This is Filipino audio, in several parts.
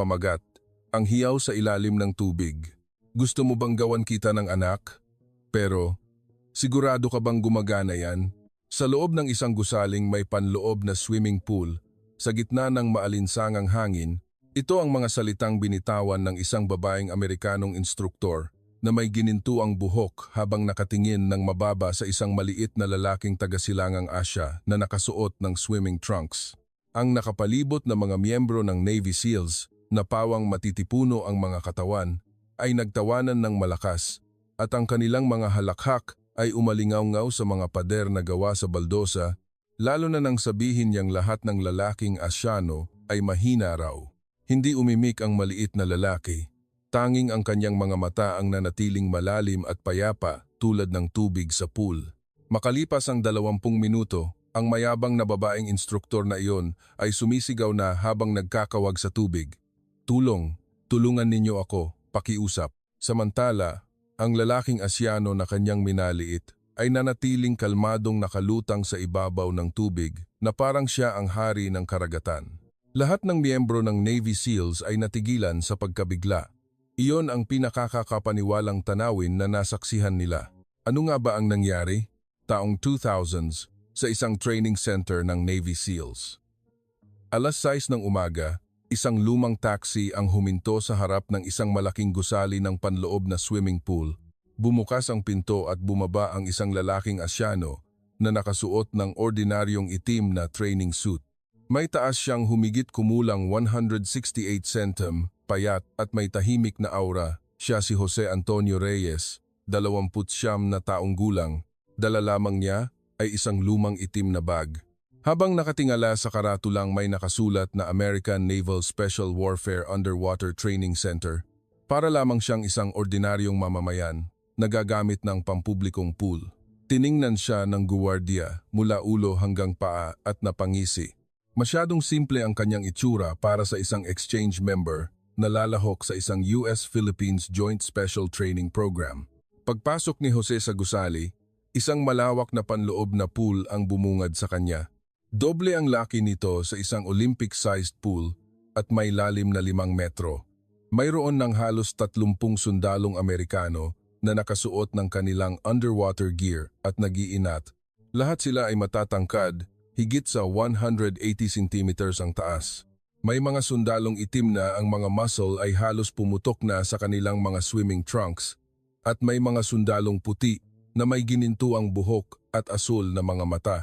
pamagat, ang hiyaw sa ilalim ng tubig. Gusto mo bang gawan kita ng anak? Pero, sigurado ka bang gumagana yan? Sa loob ng isang gusaling may panloob na swimming pool, sa gitna ng maalinsangang hangin, ito ang mga salitang binitawan ng isang babaeng Amerikanong instruktor na may ginintuang buhok habang nakatingin ng mababa sa isang maliit na lalaking taga-silangang Asya na nakasuot ng swimming trunks. Ang nakapalibot na mga miyembro ng Navy SEALs na pawang matitipuno ang mga katawan ay nagtawanan ng malakas at ang kanilang mga halakhak ay umalingaw-ngaw sa mga pader na gawa sa baldosa, lalo na nang sabihin niyang lahat ng lalaking Asyano ay mahina raw. Hindi umimik ang maliit na lalaki. Tanging ang kanyang mga mata ang nanatiling malalim at payapa tulad ng tubig sa pool. Makalipas ang 20 minuto, ang mayabang na babaeng instruktor na iyon ay sumisigaw na habang nagkakawag sa tubig. Tulong, tulungan ninyo ako, pakiusap. Samantala, ang lalaking Asyano na kanyang minaliit ay nanatiling kalmadong nakalutang sa ibabaw ng tubig na parang siya ang hari ng karagatan. Lahat ng miyembro ng Navy SEALs ay natigilan sa pagkabigla. Iyon ang pinakakakapaniwalang tanawin na nasaksihan nila. Ano nga ba ang nangyari? Taong 2000s, sa isang training center ng Navy SEALs. Alas 6 ng umaga, isang lumang taxi ang huminto sa harap ng isang malaking gusali ng panloob na swimming pool. Bumukas ang pinto at bumaba ang isang lalaking Asyano na nakasuot ng ordinaryong itim na training suit. May taas siyang humigit kumulang 168 cm, payat at may tahimik na aura. Siya si Jose Antonio Reyes, 29 na taong gulang. Dala lamang niya ay isang lumang itim na bag. Habang nakatingala sa karatulang may nakasulat na American Naval Special Warfare Underwater Training Center, para lamang siyang isang ordinaryong mamamayan, nagagamit ng pampublikong pool. Tiningnan siya ng guwardiya mula ulo hanggang paa at napangisi. Masyadong simple ang kanyang itsura para sa isang exchange member na lalahok sa isang US-Philippines Joint Special Training Program. Pagpasok ni Jose sa gusali, isang malawak na panloob na pool ang bumungad sa kanya. Doble ang laki nito sa isang Olympic-sized pool at may lalim na 5 metro. Mayroon ng halos 30 sundalong Amerikano na nakasuot ng kanilang underwater gear at nag-iinat. Lahat sila ay matatangkad, higit sa 180 centimeters ang taas. May mga sundalong itim na ang mga muscle ay halos pumutok na sa kanilang mga swimming trunks at may mga sundalong puti na may ginintuang buhok at asul na mga mata.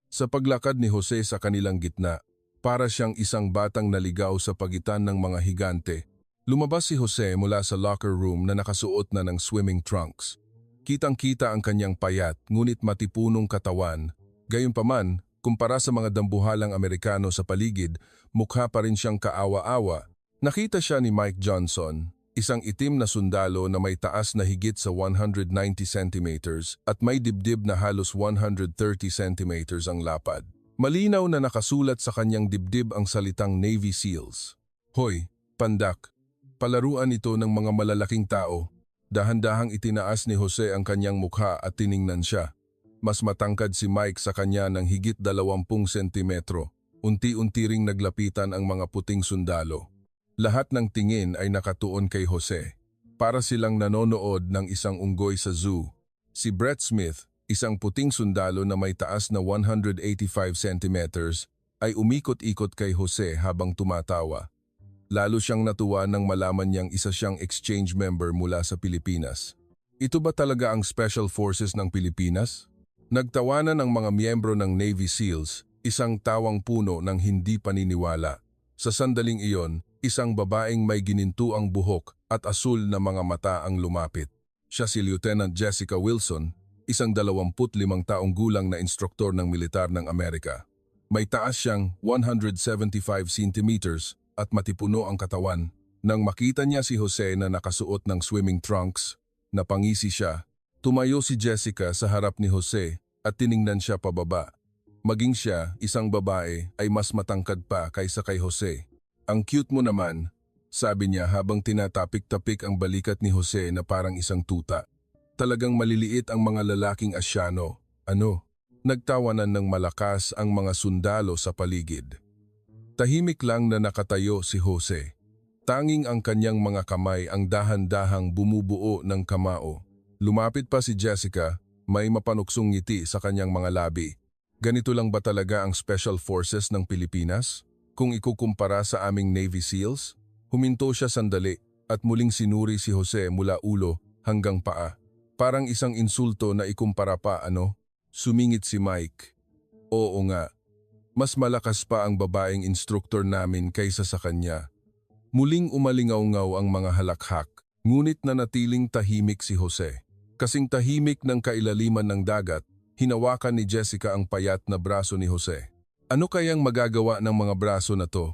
Sa paglakad ni Jose sa kanilang gitna, para siyang isang batang naligaw sa pagitan ng mga higante. Lumabas si Jose mula sa locker room na nakasuot na ng swimming trunks. Kitang-kita ang kanyang payat ngunit matipunong katawan. Gayunpaman, kumpara sa mga dambuhalang Amerikano sa paligid, mukha pa rin siyang kaawa-awa. Nakita siya ni Mike Johnson, isang itim na sundalo na may taas na higit sa 190 centimeters at may dibdib na halos 130 centimeters ang lapad. Malinaw na nakasulat sa kanyang dibdib ang salitang Navy SEALs. Hoy, pandak! Palaruan ito ng mga malalaking tao. Dahan-dahang itinaas ni Jose ang kanyang mukha at tiningnan siya. Mas matangkad si Mike sa kanya ng higit 20 sentimetro. Unti-unti ring naglapitan ang mga puting sundalo. Lahat ng tingin ay nakatuon kay Jose. Para silang nanonood ng isang unggoy sa zoo. Si Brett Smith, isang puting sundalo na may taas na 185 centimeters, ay umikot-ikot kay Jose habang tumatawa. Lalo siyang natuwa nang malaman niyang isa siyang exchange member mula sa Pilipinas. Ito ba talaga ang Special Forces ng Pilipinas? Nagtawanan ang mga miyembro ng Navy SEALs, isang tawang puno ng hindi paniniwala. Sa sandaling iyon, isang babaeng may ginintuang buhok at asul na mga mata ang lumapit. Siya si Lieutenant Jessica Wilson, isang 25 taong gulang na instruktor ng militar ng Amerika. May taas siyang 175 centimeters at matipuno ang katawan. Nang makita niya si Jose na nakasuot ng swimming trunks, napangisi siya. Tumayo si Jessica sa harap ni Jose at tiningnan siya pababa. Maging siya, isang babae, ay mas matangkad pa kaysa kay Jose. Ang cute mo naman, sabi niya habang tinatapik-tapik ang balikat ni Jose na parang isang tuta. Talagang maliliit ang mga lalaking Asyano. Ano? Nagtawanan ng malakas ang mga sundalo sa paligid. Tahimik lang na nakatayo si Jose. Tanging ang kanyang mga kamay ang dahan-dahang bumubuo ng kamao. Lumapit pa si Jessica, may mapanuksong ngiti sa kanyang mga labi. Ganito lang ba talaga ang Special Forces ng Pilipinas? Kung ikukumpara sa aming Navy SEALs? Huminto siya sandali at muling sinuri si Jose mula ulo hanggang paa. Parang isang insulto na ikumpara pa, ano? Sumingit si Mike. Oo nga. Mas malakas pa ang babaeng instruktor namin kaysa sa kanya. Muling umalingaw-ngaw ang mga halakhak, ngunit nanatiling tahimik si Jose. Kasing tahimik ng kailaliman ng dagat, hinawakan ni Jessica ang payat na braso ni Jose. Ano kayang magagawa ng mga braso na to?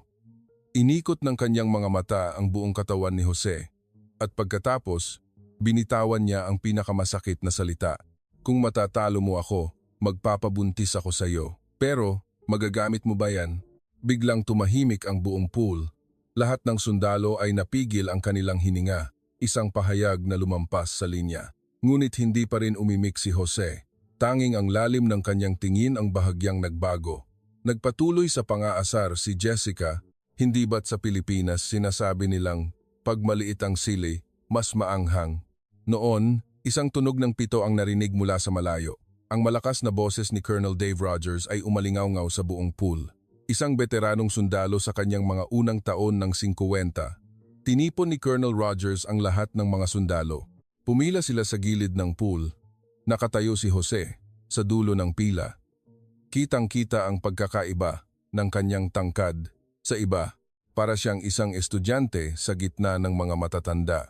Inikot ng kanyang mga mata ang buong katawan ni Jose. At pagkatapos, binitawan niya ang pinakamasakit na salita. Kung matatalo mo ako, magpapabuntis ako sa iyo. Pero, magagamit mo ba yan? Biglang tumahimik ang buong pool. Lahat ng sundalo ay napigil ang kanilang hininga, isang pahayag na lumampas sa linya. Ngunit hindi pa rin umimik si Jose. Tanging ang lalim ng kanyang tingin ang bahagyang nagbago. Nagpatuloy sa pang-aasar si Jessica, hindi ba't sa Pilipinas sinasabi nilang, pag maliit ang sili, mas maanghang. Noon, isang tunog ng pito ang narinig mula sa malayo. Ang malakas na boses ni Colonel Dave Rogers ay umalingaw-ngaw sa buong pool. Isang veteranong sundalo sa kanyang mga unang taon ng 50. Tinipon ni Colonel Rogers ang lahat ng mga sundalo. Pumila sila sa gilid ng pool. Nakatayo si Jose sa dulo ng pila. Kitang-kita ang pagkakaiba ng kanyang tangkad. Sa iba, para siyang isang estudyante sa gitna ng mga matatanda.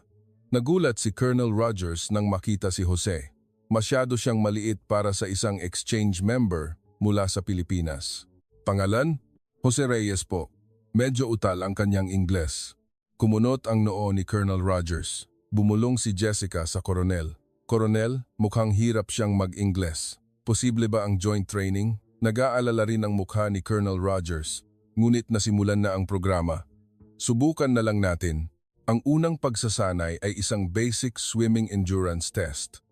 Nagulat si Colonel Rogers nang makita si Jose. Masyado siyang maliit para sa isang exchange member mula sa Pilipinas. Pangalan? Jose Reyes po. Medyo utal ang kanyang Ingles. Kumunot ang noo ni Colonel Rogers. Bumulong si Jessica sa koronel. Koronel, mukhang hirap siyang mag-Ingles. Posible ba ang joint training? Nag-aalala rin ang mukha ni Colonel Rogers. Ngunit nasimulan na ang programa. Subukan na lang natin. Ang unang pagsasanay ay isang basic swimming endurance test.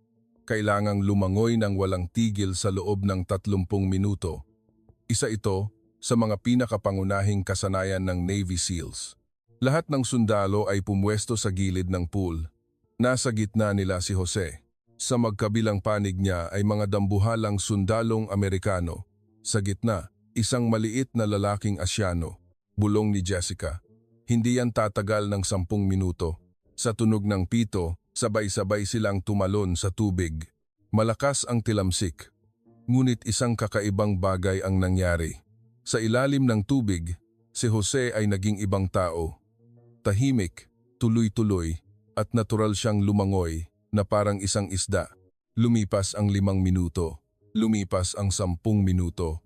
Kailangang lumangoy ng walang tigil sa loob ng 30 minuto. Isa ito sa mga pinakapangunahing kasanayan ng Navy SEALs. Lahat ng sundalo ay pumwesto sa gilid ng pool. Nasa gitna nila si Jose. Sa magkabilang panig niya ay mga dambuhalang sundalong Amerikano. Sa gitna, isang maliit na lalaking Asyano. Bulong ni Jessica. Hindi yan tatagal ng 10 minuto. Sa tunog ng pito, sabay-sabay silang tumalon sa tubig. Malakas ang tilamsik. Ngunit isang kakaibang bagay ang nangyari. Sa ilalim ng tubig, si Jose ay naging ibang tao. Tahimik, tuloy-tuloy, at natural siyang lumangoy na parang isang isda. Lumipas ang 5 minuto. Lumipas ang 10 minuto.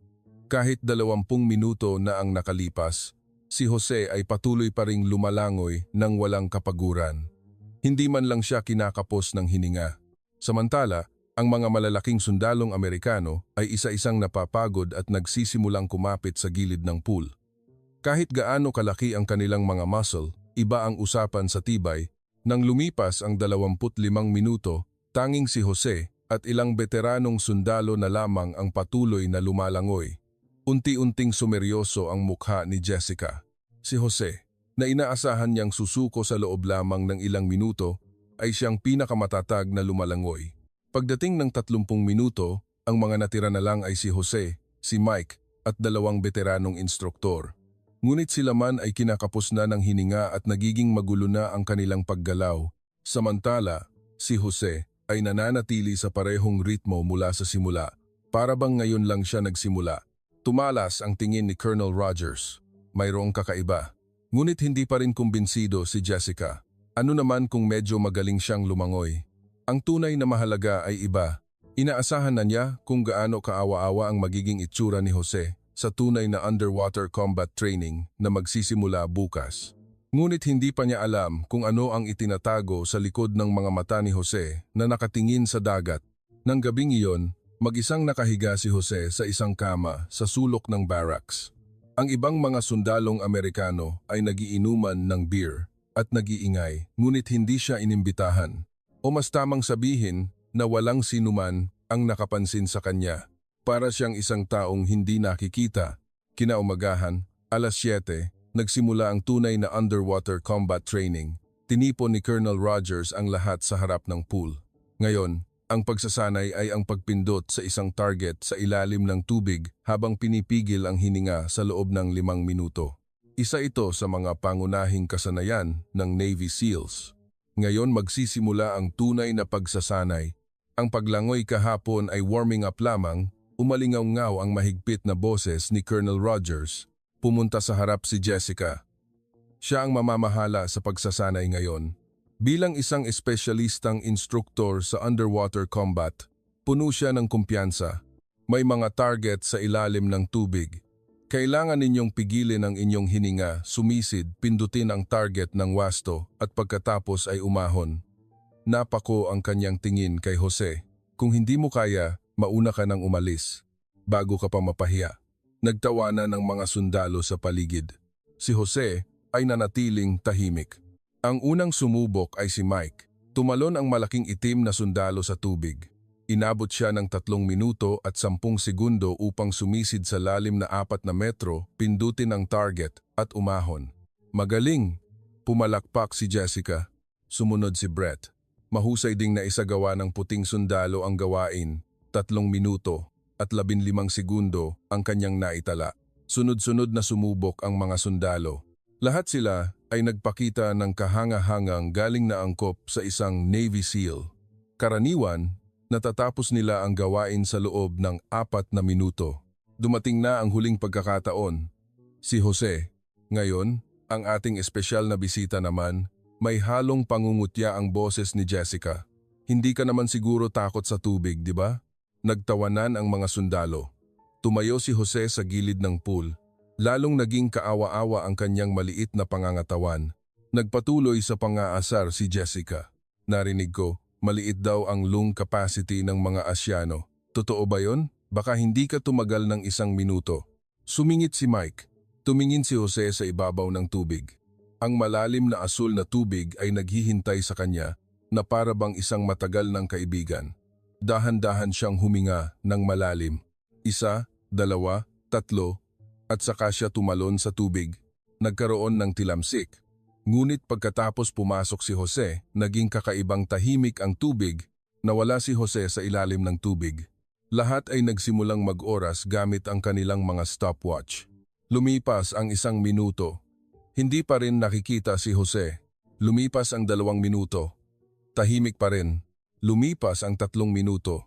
Kahit 20 minuto na ang nakalipas, si Jose ay patuloy pa ring lumalangoy ng walang kapaguran. Hindi man lang siya kinakapos ng hininga. Samantala, ang mga malalaking sundalong Amerikano ay isa-isang napapagod at nagsisimulang kumapit sa gilid ng pool. Kahit gaano kalaki ang kanilang mga muscle, iba ang usapan sa tibay. Nang lumipas ang 25 minuto, tanging si Jose at ilang veteranong sundalo na lamang ang patuloy na lumalangoy. Unti-unting sumeryoso ang mukha ni Jessica. Si Jose, na inaasahan niyang susuko sa loob lamang ng ilang minuto, ay siyang pinakamatatag na lumalangoy. Pagdating ng 30 minuto, ang mga natira na lang ay si Jose, si Mike at 2 veteranong instruktor. Ngunit sila man ay kinakapos na ng hininga at nagiging magulo na ang kanilang paggalaw. Samantala, si Jose ay nananatili sa parehong ritmo mula sa simula. Para bang ngayon lang siya nagsimula. Tumalas ang tingin ni Colonel Rogers. Mayroong kakaiba. Ngunit hindi pa rin kumbinsido si Jessica. Ano naman kung medyo magaling siyang lumangoy? Ang tunay na mahalaga ay iba. Inaasahan na niya kung gaano kaawa-awa ang magiging itsura ni Jose sa tunay na underwater combat training na magsisimula bukas. Ngunit hindi pa niya alam kung ano ang itinatago sa likod ng mga mata ni Jose na nakatingin sa dagat. Nang gabing iyon, mag-isang nakahiga si Jose sa isang kama sa sulok ng barracks. Ang ibang mga sundalong Amerikano ay nagiinuman ng beer at nag-iingay, ngunit hindi siya inimbitahan. O mas tamang sabihin na walang sinuman ang nakapansin sa kanya. Para siyang isang taong hindi nakikita. Kinaumagahan, 7:00, nagsimula ang tunay na underwater combat training. Tinipon ni Colonel Rogers ang lahat sa harap ng pool. Ngayon, ang pagsasanay ay ang pagpindot sa isang target sa ilalim ng tubig habang pinipigil ang hininga sa loob ng 5 minuto. Isa ito sa mga pangunahing kasanayan ng Navy SEALs. Ngayon magsisimula ang tunay na pagsasanay. Ang paglangoy kahapon ay warming up lamang, umalingaw-ngaw ang mahigpit na boses ni Colonel Rogers. Pumunta sa harap si Jessica. Siya ang mamamahala sa pagsasanay ngayon. Bilang isang espesyalistang instruktor sa underwater combat, puno siya ng kumpiyansa. May mga target sa ilalim ng tubig. Kailangan ninyong pigilin ang inyong hininga, sumisid, pindutin ang target ng wasto at pagkatapos ay umahon. Napako ang kanyang tingin kay Jose. Kung hindi mo kaya, mauna ka nang umalis. Bago ka pa mapahiya. Nagtawanan ng mga sundalo sa paligid. Si Jose ay nanatiling tahimik. Ang unang sumubok ay si Mike. Tumalon ang malaking itim na sundalo sa tubig. Inabot siya ng 3 minuto at 10 segundo upang sumisid sa lalim na 4 na metro, pindutin ang target at umahon. Magaling! Pumalakpak si Jessica. Sumunod si Brett. Mahusay ding naisagawa ng puting sundalo ang gawain. 3 minuto at 15 segundo ang kanyang naitala. Sunod-sunod na sumubok ang mga sundalo. Lahat sila ay nagpakita ng kahanga-hangang galing na angkop sa isang Navy SEAL. Karaniwan, natatapos nila ang gawain sa loob ng 4 na minuto. Dumating na ang huling pagkakataon. Si Jose. Ngayon, ang ating espesyal na bisita naman, may halong pangungutya ang boses ni Jessica. Hindi ka naman siguro takot sa tubig, di ba? Nagtawanan ang mga sundalo. Tumayo si Jose sa gilid ng pool. Lalong naging kaawa-awa ang kanyang maliit na pangangatawan. Nagpatuloy sa pang-aasar si Jessica. Narinig ko, maliit daw ang lung capacity ng mga Asyano. Totoo ba yon? Baka hindi ka tumagal ng 1 minuto. Sumingit si Mike. Tumingin si Jose sa ibabaw ng tubig. Ang malalim na asul na tubig ay naghihintay sa kanya na para bang isang matagal ng kaibigan. Dahan-dahan siyang huminga ng malalim. 1, 2, 3, at saka siya tumalon sa tubig. Nagkaroon ng tilamsik. Ngunit pagkatapos pumasok si Jose, naging kakaibang tahimik ang tubig. Nawala si Jose sa ilalim ng tubig. Lahat ay nagsimulang mag-oras gamit ang kanilang mga stopwatch. Lumipas ang 1 minuto. Hindi pa rin nakikita si Jose. Lumipas ang 2 minuto. Tahimik pa rin. Lumipas ang 3 minuto.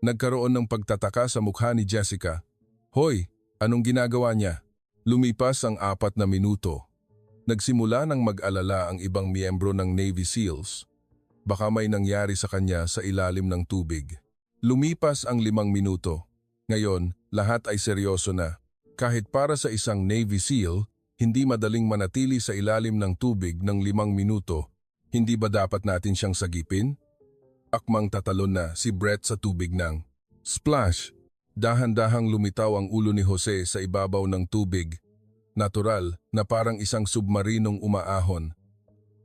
Nagkaroon ng pagtataka sa mukha ni Jessica. Hoy! Anong ginagawa niya? Lumipas ang 4 na minuto. Nagsimula ng mag-alala ang ibang miyembro ng Navy SEALs. Baka may nangyari sa kanya sa ilalim ng tubig. Lumipas ang 5 minuto. Ngayon, lahat ay seryoso na. Kahit para sa isang Navy SEAL, hindi madaling manatili sa ilalim ng tubig ng 5 minuto. Hindi ba dapat natin siyang sagipin? Akmang tatalon na si Brett sa tubig ng splash. Dahan-dahang lumitaw ang ulo ni Jose sa ibabaw ng tubig. Natural na parang isang submarinong umaahon.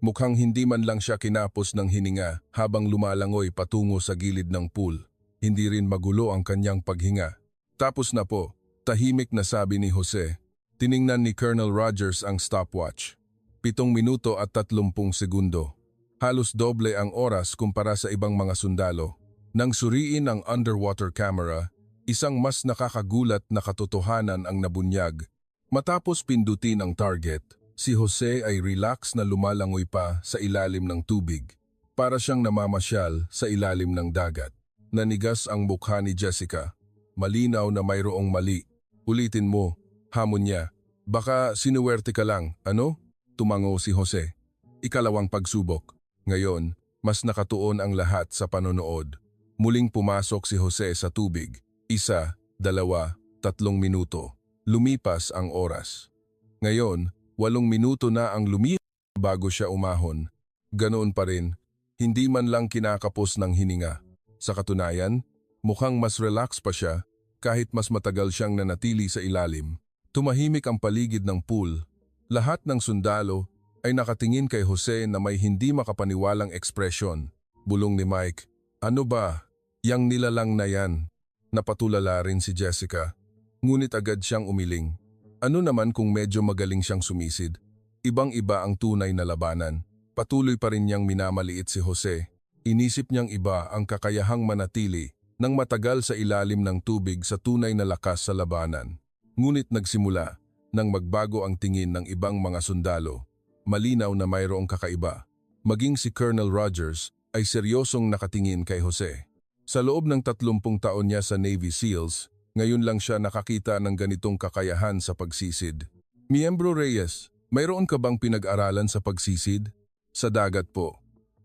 Mukhang hindi man lang siya kinapos ng hininga habang lumalangoy patungo sa gilid ng pool. Hindi rin magulo ang kanyang paghinga. Tapos na po, tahimik na sabi ni Jose. Tiningnan ni Colonel Rogers ang stopwatch. 7 minuto at 30 segundo. Halos doble ang oras kumpara sa ibang mga sundalo. Nang suriin ang underwater camera, isang mas nakakagulat na katotohanan ang nabunyag. Matapos pindutin ang target, si Jose ay relax na lumalangoy pa sa ilalim ng tubig. Para siyang namamasyal sa ilalim ng dagat. Nanigas ang mukha ni Jessica. Malinaw na mayroong mali. Ulitin mo, hamon niya. Baka sinuwerte ka lang, ano? Tumango si Jose. Ikalawang pagsubok. Ngayon, mas nakatuon ang lahat sa panonood. Muling pumasok si Jose sa tubig. 1, 2, 3 minuto. Lumipas ang oras. Ngayon, 8 minuto na ang lumipas bago siya umahon. Ganoon pa rin, hindi man lang kinakapos ng hininga. Sa katunayan, mukhang mas relax pa siya kahit mas matagal siyang nanatili sa ilalim. Tumahimik ang paligid ng pool. Lahat ng sundalo ay nakatingin kay Jose na may hindi makapaniwalang ekspresyon. Bulong ni Mike, "Ano ba? Yang nilalang na yan." Napatulala rin si Jessica, ngunit agad siyang umiling. Ano naman kung medyo magaling siyang sumisid? Ibang-iba ang tunay na labanan. Patuloy pa rin niyang minamaliit si Jose. Inisip niyang iba ang kakayahang manatili ng matagal sa ilalim ng tubig sa tunay na lakas sa labanan. Ngunit nagsimula nang magbago ang tingin ng ibang mga sundalo. Malinaw na mayroong kakaiba. Maging si Colonel Rogers ay seryosong nakatingin kay Jose. Sa loob ng 30 taon niya sa Navy SEALs, ngayon lang siya nakakita ng ganitong kakayahan sa pagsisid. Miembro Reyes, mayroon ka bang pinag-aralan sa pagsisid? Sa dagat po.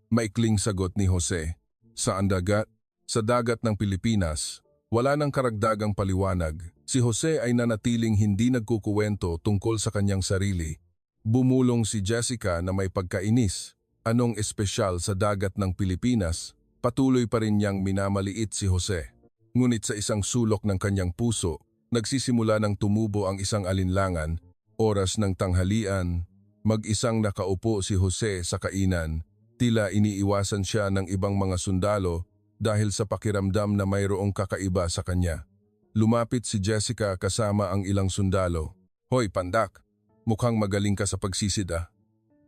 Maikling sagot ni Jose. Saan dagat? Sa dagat ng Pilipinas. Wala nang karagdagang paliwanag. Si Jose ay nanatiling hindi nagkukuwento tungkol sa kanyang sarili. Bumulong si Jessica na may pagkainis. Anong espesyal sa dagat ng Pilipinas? Patuloy pa rin niyang minamaliit si Jose. Ngunit sa isang sulok ng kanyang puso, nagsisimula ng tumubo ang isang alinlangan. Oras ng tanghalian, mag-isang nakaupo si Jose sa kainan. Tila iniiwasan siya ng ibang mga sundalo dahil sa pakiramdam na mayroong kakaiba sa kanya. Lumapit si Jessica kasama ang ilang sundalo. Hoy, pandak! Mukhang magaling ka sa pagsisid ah.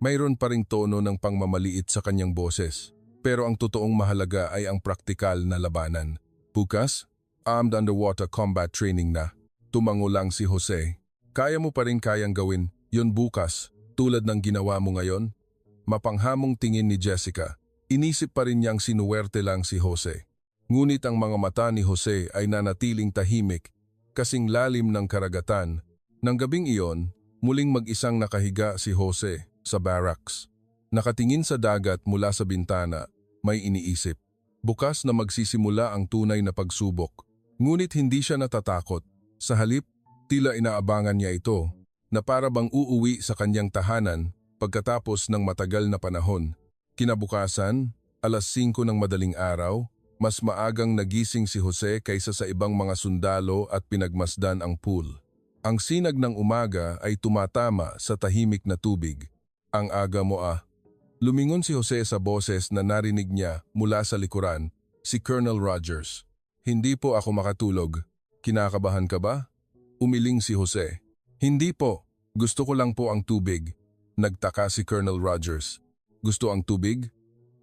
Mayroon pa ring tono ng pangmamaliit sa kanyang boses. Pero ang totoong mahalaga ay ang praktikal na labanan. Bukas, armed underwater combat training na. Tumango lang si Jose. Kaya mo pa rin kayang gawin yun bukas, tulad ng ginawa mo ngayon? Mapanghamong tingin ni Jessica. Inisip pa rin niyang sinuwerte lang si Jose. Ngunit ang mga mata ni Jose ay nanatiling tahimik, kasing lalim ng karagatan. Nang gabing iyon, muling mag-isang nakahiga si Jose sa barracks. Nakatingin sa dagat mula sa bintana, may iniisip. Bukas na magsisimula ang tunay na pagsubok. Ngunit hindi siya natatakot. Sa halip, tila inaabangan niya ito na para bang uuwi sa kanyang tahanan pagkatapos ng matagal na panahon. Kinabukasan, alas 5 ng madaling araw, mas maagang nagising si Jose kaysa sa ibang mga sundalo at pinagmasdan ang pool. Ang sinag ng umaga ay tumatama sa tahimik na tubig. Ang aga mo ah. Lumingon si Jose sa boses na narinig niya mula sa likuran, si Colonel Rogers. Hindi po ako makatulog. Kinakabahan ka ba? Umiling si Jose. Hindi po. Gusto ko lang po ang tubig. Nagtaka si Colonel Rogers. Gusto ang tubig?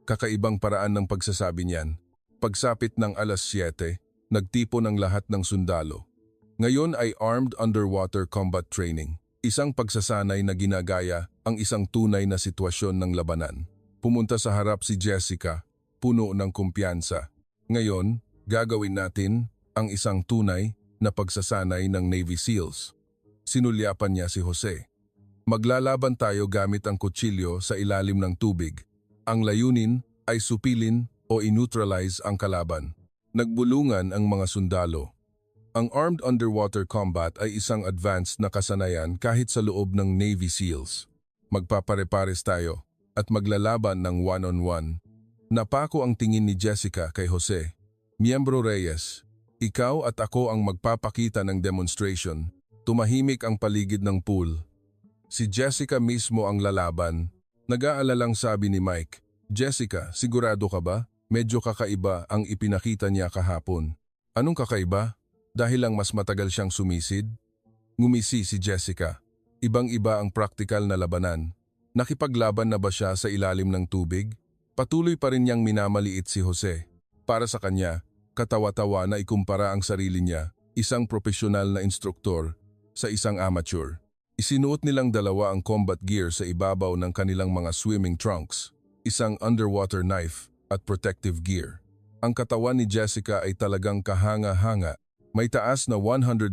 Kakaibang paraan ng pagsasabi niyan. Pagsapit ng alas 7, nagtipon ang lahat ng sundalo. Ngayon ay Armed Underwater Combat Training. Isang pagsasanay na ginagaya ang isang tunay na sitwasyon ng labanan. Pumunta sa harap si Jessica, puno ng kumpiyansa. Ngayon, gagawin natin ang isang tunay na pagsasanay ng Navy SEALs. Sinulyapan niya si Jose. Maglalaban tayo gamit ang kutsilyo sa ilalim ng tubig. Ang layunin ay supilin o i-neutralize ang kalaban. Nagbulungan ang mga sundalo. Ang Armed Underwater Combat ay isang advanced na kasanayan kahit sa loob ng Navy SEALs. Magpapare-pares tayo at maglalaban ng one-on-one. Napako ang tingin ni Jessica kay Jose. Miembro Reyes, ikaw at ako ang magpapakita ng demonstration. Tumahimik ang paligid ng pool. Si Jessica mismo ang lalaban. Nag-aalalang sabi ni Mike, Jessica, sigurado ka ba? Medyo kakaiba ang ipinakita niya kahapon. Anong kakaiba? Dahil lang mas matagal siyang sumisid? Ngumisi si Jessica. Ibang-iba ang praktikal na labanan. Nakipaglaban na ba siya sa ilalim ng tubig? Patuloy pa rin niyang minamaliit si Jose. Para sa kanya, katawa-tawa na ikumpara ang sarili niya, isang profesional na instruktor, sa isang amateur. Isinuot nilang dalawa ang combat gear sa ibabaw ng kanilang mga swimming trunks, isang underwater knife at protective gear. Ang katawan ni Jessica ay talagang kahanga-hanga. May taas na 175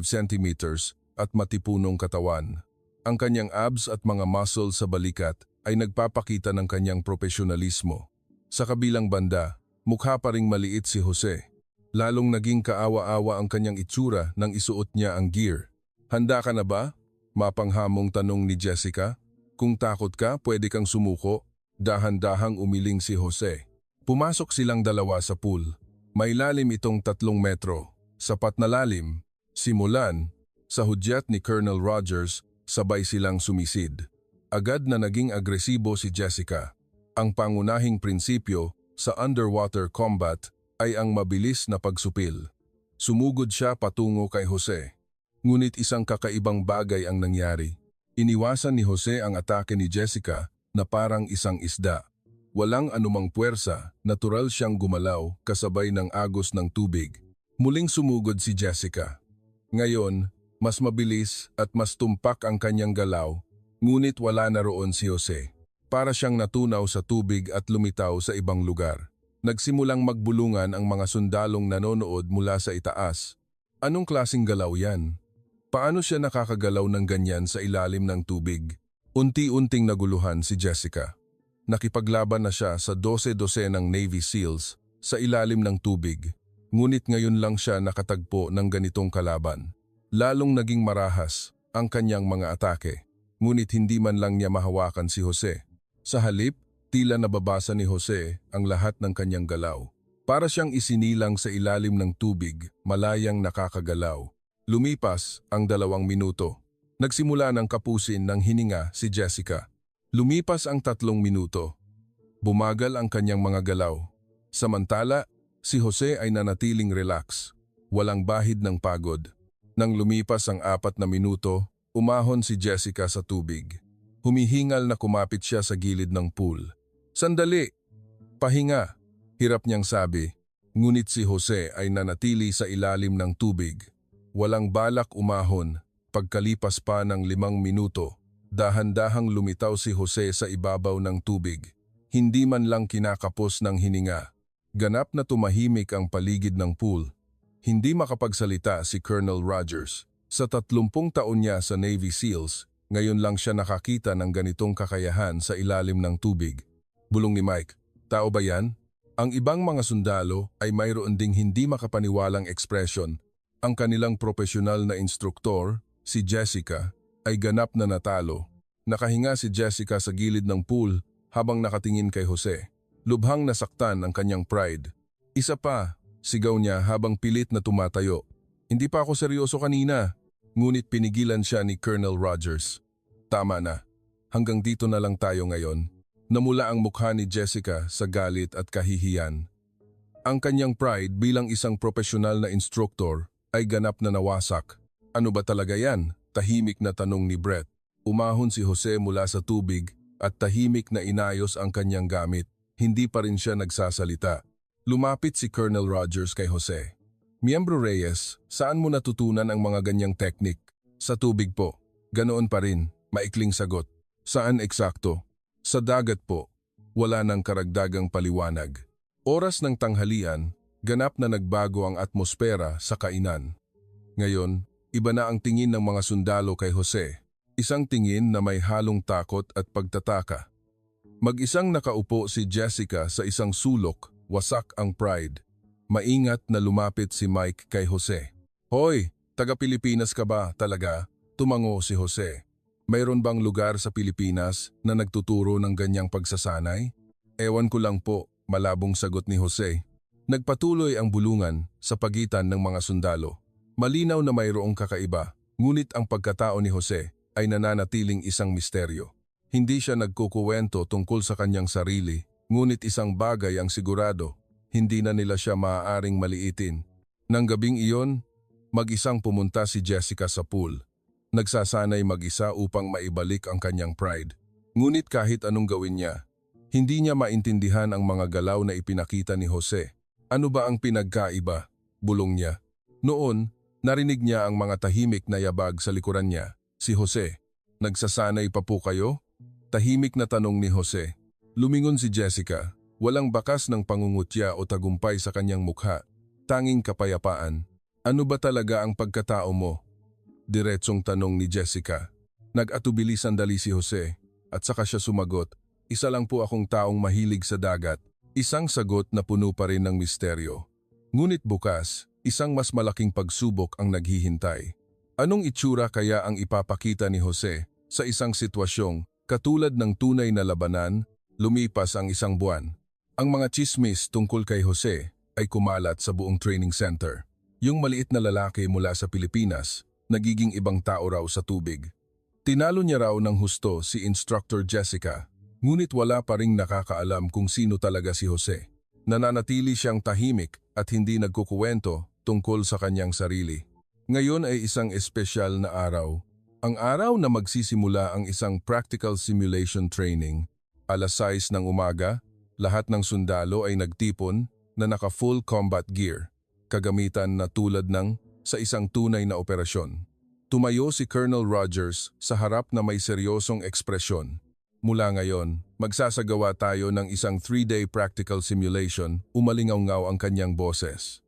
centimeters at matipunong katawan. Ang kanyang abs at mga muscles sa balikat ay nagpapakita ng kanyang profesionalismo. Sa kabilang banda, mukha pa ring maliit si Jose. Lalong naging kaawa-awa ang kanyang itsura nang isuot niya ang gear. Handa ka na ba? Mapanghamong tanong ni Jessica. Kung takot ka, pwede kang sumuko. Dahan-dahang umiling si Jose. Pumasok silang dalawa sa pool. May lalim itong 3 metro. Sapat na lalim. Simulan. Sa hudyat ni Colonel Rogers, sabay silang sumisid. Agad na naging agresibo si Jessica. Ang pangunahing prinsipyo sa underwater combat ay ang mabilis na pagsupil. Sumugod siya patungo kay Jose. Ngunit isang kakaibang bagay ang nangyari. Iniwasan ni Jose ang atake ni Jessica na parang isang isda. Walang anumang puwersa, natural siyang gumalaw kasabay ng agos ng tubig. Muling sumugod si Jessica. Ngayon, mas mabilis at mas tumpak ang kanyang galaw, ngunit wala na roon si Jose. Para siyang natunaw sa tubig at lumitaw sa ibang lugar. Nagsimulang magbulungan ang mga sundalong nanonood mula sa itaas. Anong klaseng galaw yan? Paano siya nakakagalaw ng ganyan sa ilalim ng tubig? Unti-unting naguluhan si Jessica. Nakipaglaban na siya sa 12 ng Navy SEALs sa ilalim ng tubig. Ngunit ngayon lang siya nakatagpo ng ganitong kalaban. Lalong naging marahas ang kanyang mga atake. Ngunit hindi man lang niya mahawakan si Jose. Sa halip, tila nababasa ni Jose ang lahat ng kanyang galaw. Para siyang isinilang sa ilalim ng tubig, malayang nakakagalaw. Lumipas ang 2 minuto. Nagsimula ng kapusin ng hininga si Jessica. Lumipas ang 3 minuto. Bumagal ang kanyang mga galaw. Samantala, si Jose ay nanatiling relax. Walang bahid ng pagod. Nang lumipas ang 4 na minuto, umahon si Jessica sa tubig. Humihingal na kumapit siya sa gilid ng pool. "Sandali! Pahinga!" Hirap niyang sabi. Ngunit si Jose ay nanatili sa ilalim ng tubig. Walang balak umahon. Pagkalipas pa ng 5 minuto, dahan-dahang lumitaw si Jose sa ibabaw ng tubig. Hindi man lang kinakapos ng hininga. Ganap na tumahimik ang paligid ng pool. Hindi makapagsalita si Colonel Rogers. Sa 30 taon niya sa Navy SEALs, ngayon lang siya nakakita ng ganitong kakayahan sa ilalim ng tubig. Bulong ni Mike, "Tao ba yan?" Ang ibang mga sundalo ay mayroon ding hindi makapaniwalang ekspresyon. Ang kanilang profesional na instruktor, si Jessica, ay ganap na natalo. Nakahinga si Jessica sa gilid ng pool habang nakatingin kay Jose. Lubhang nasaktan ang kanyang pride. "Isa pa," sigaw niya habang pilit na tumatayo. "Hindi pa ako seryoso kanina." Ngunit pinigilan siya ni Colonel Rogers. "Tama na. Hanggang dito na lang tayo ngayon." Namula ang mukha ni Jessica sa galit at kahihiyan. Ang kanyang pride bilang isang profesional na instruktor ay ganap na nawasak. "Ano ba talaga yan?" Tahimik na tanong ni Brett. Umahon si Jose mula sa tubig at tahimik na inayos ang kanyang gamit. Hindi pa rin siya nagsasalita. Lumapit si Colonel Rogers kay Jose. "Miyembro Reyes, saan mo natutunan ang mga ganyang teknik?" "Sa tubig po." "Ganoon pa rin." Maikling sagot. "Saan eksakto?" "Sa dagat po." Wala nang karagdagang paliwanag. Oras ng tanghalian, ganap na nagbago ang atmosfera sa kainan. Ngayon, iba na ang tingin ng mga sundalo kay Jose. Isang tingin na may halong takot at pagtataka. Mag-isang nakaupo si Jessica sa isang sulok, wasak ang pride. Maingat na lumapit si Mike kay Jose. "Hoy, taga-Pilipinas ka ba talaga?" Tumango si Jose. "Mayroon bang lugar sa Pilipinas na nagtuturo ng ganyang pagsasanay?" "Ewan ko lang po," malabong sagot ni Jose. Nagpatuloy ang bulungan sa pagitan ng mga sundalo. Malinaw na mayroong kakaiba, ngunit ang pagkatao ni Jose ay nananatiling isang misteryo. Hindi siya nagkukuwento tungkol sa kanyang sarili, ngunit isang bagay ang sigurado, hindi na nila siya maaaring maliitin. Nang gabing iyon, mag-isang pumunta si Jessica sa pool. Nagsasanay mag-isa upang maibalik ang kanyang pride. Ngunit kahit anong gawin niya, hindi niya maintindihan ang mga galaw na ipinakita ni Jose. "Ano ba ang pinagkaiba?" bulong niya. Noon, narinig niya ang mga tahimik na yabag sa likuran niya. Si Jose, "Nagsasanay pa po kayo?" Tahimik na tanong ni Jose. Lumingon si Jessica. Walang bakas ng pangungutya o tagumpay sa kanyang mukha. Tanging kapayapaan. "Ano ba talaga ang pagkatao mo?" Diretsong tanong ni Jessica. Nag-atubili sandali si Jose at saka siya sumagot, "Isa lang po akong taong mahilig sa dagat." Isang sagot na puno pa rin ng misteryo. Ngunit bukas, isang mas malaking pagsubok ang naghihintay. Anong itsura kaya ang ipapakita ni Jose sa isang sitwasyong katulad ng tunay na labanan? Lumipas ang 1 buwan. Ang mga tsismis tungkol kay Jose ay kumalat sa buong training center. Yung maliit na lalaki mula sa Pilipinas, nagiging ibang tao raw sa tubig. Tinalo niya raw ng husto si Instructor Jessica, ngunit wala pa ring nakakaalam kung sino talaga si Jose. Nananatili siyang tahimik at hindi nagkukuwento tungkol sa kanyang sarili. Ngayon ay isang espesyal na araw. Ang araw na magsisimula ang isang practical simulation training. Alas 6 ng umaga, lahat ng sundalo ay nagtipon na naka-full combat gear, kagamitan na tulad ng sa isang tunay na operasyon. Tumayo si Colonel Rogers sa harap na may seryosong ekspresyon. Mula ngayon, magsasagawa tayo ng isang 3-day practical simulation, umalingaw-ngaw ang kanyang boses.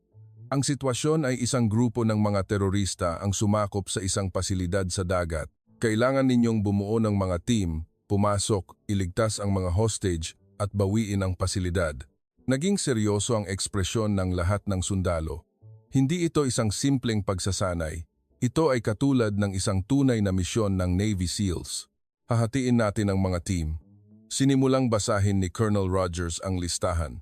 Ang sitwasyon ay isang grupo ng mga terorista ang sumakop sa isang pasilidad sa dagat. Kailangan ninyong bumuo ng mga team, pumasok, iligtas ang mga hostage at bawiin ang pasilidad. Naging seryoso ang ekspresyon ng lahat ng sundalo. Hindi ito isang simpleng pagsasanay. Ito ay katulad ng isang tunay na misyon ng Navy SEALs. Hahatiin natin ang mga team. Sinimulang basahin ni Colonel Rogers ang listahan.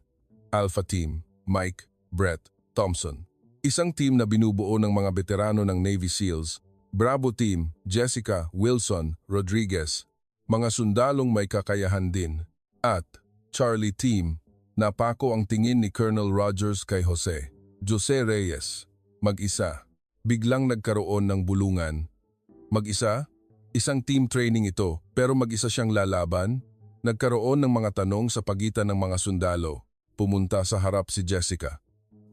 Alpha Team, Mike, Brett, Thompson. Isang team na binubuo ng mga veterano ng Navy SEALs. Bravo Team, Jessica, Wilson, Rodriguez. Mga sundalong may kakayahan din. At Charlie Team, napako ang tingin ni Colonel Rogers kay Jose. Jose Reyes, mag-isa. Biglang nagkaroon ng bulungan. Mag-isa? Isang team training ito, pero mag-isa siyang lalaban? Nagkaroon ng mga tanong sa pagitan ng mga sundalo. Pumunta sa harap si Jessica.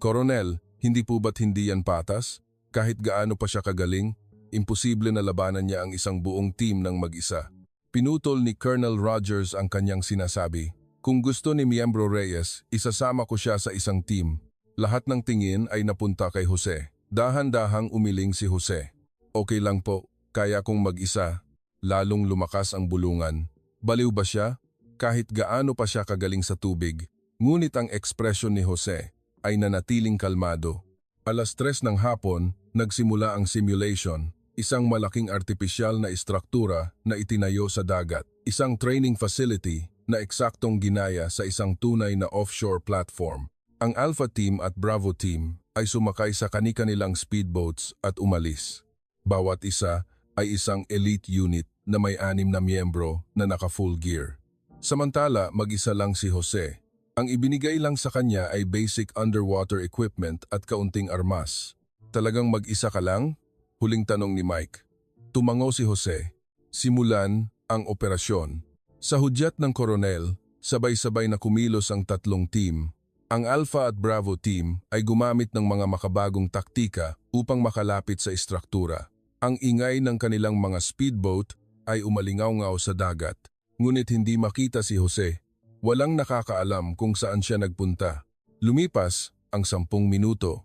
Coronel, hindi po ba't hindi yan patas? Kahit gaano pa siya kagaling, imposible na labanan niya ang isang buong team ng mag-isa. Pinutol ni Colonel Rogers ang kanyang sinasabi. Kung gusto ni Miembro Reyes, isasama ko siya sa isang team. Lahat ng tingin ay napunta kay Jose. Dahan-dahang umiling si Jose. Okay lang po, kaya kong mag-isa. Lalong lumakas ang bulungan. Baliw ba siya? Kahit gaano pa siya kagaling sa tubig. Ngunit ang ekspresyon ni Jose ay nanatiling kalmado. Alas 3 ng hapon, nagsimula ang simulation. Isang malaking artipisyal na istruktura na itinayo sa dagat. Isang training facility na eksaktong ginaya sa isang tunay na offshore platform. Ang Alpha Team at Bravo Team ay sumakay sa kani-kanilang speedboats at umalis. Bawat isa ay isang elite unit na may 6 na miyembro na naka-full gear. Samantala, mag-isa lang si Jose. Ang ibinigay lang sa kanya ay basic underwater equipment at kaunting armas. Talagang mag-isa ka lang? Huling tanong ni Mike. Tumango si Jose. Simulan ang operasyon. Sa hudyat ng koronel, sabay-sabay na kumilos ang tatlong team. Ang Alpha at Bravo Team ay gumamit ng mga makabagong taktika upang makalapit sa istruktura. Ang ingay ng kanilang mga speedboat ay umalingaw-ngaw sa dagat. Ngunit hindi makita si Jose. Walang nakakaalam kung saan siya nagpunta. Lumipas ang 10 minuto.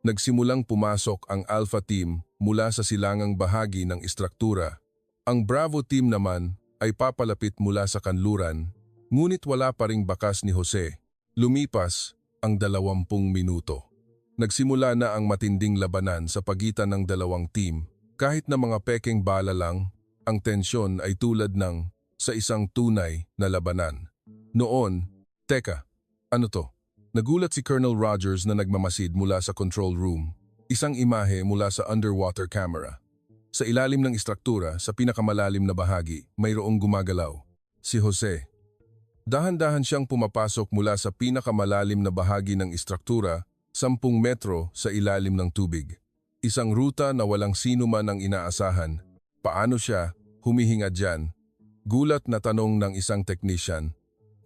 Nagsimulang pumasok ang Alpha Team mula sa silangang bahagi ng istruktura. Ang Bravo Team naman ay papalapit mula sa kanluran, ngunit wala pa ring bakas ni Jose. Lumipas ang 20 minuto. Nagsimula na ang matinding labanan sa pagitan ng dalawang team. Kahit na mga pekeng bala lang, ang tensyon ay tulad ng sa isang tunay na labanan. Noon, teka, ano to? Nagulat si Colonel Rogers na nagmamasid mula sa control room. Isang imahe mula sa underwater camera. Sa ilalim ng istruktura, sa pinakamalalim na bahagi, mayroong gumagalaw. Si Jose. Dahan-dahan siyang pumapasok mula sa pinakamalalim na bahagi ng istruktura, 10 metro sa ilalim ng tubig. Isang ruta na walang sino man ang inaasahan. Paano siya humihinga dyan? Gulat na tanong ng isang technician.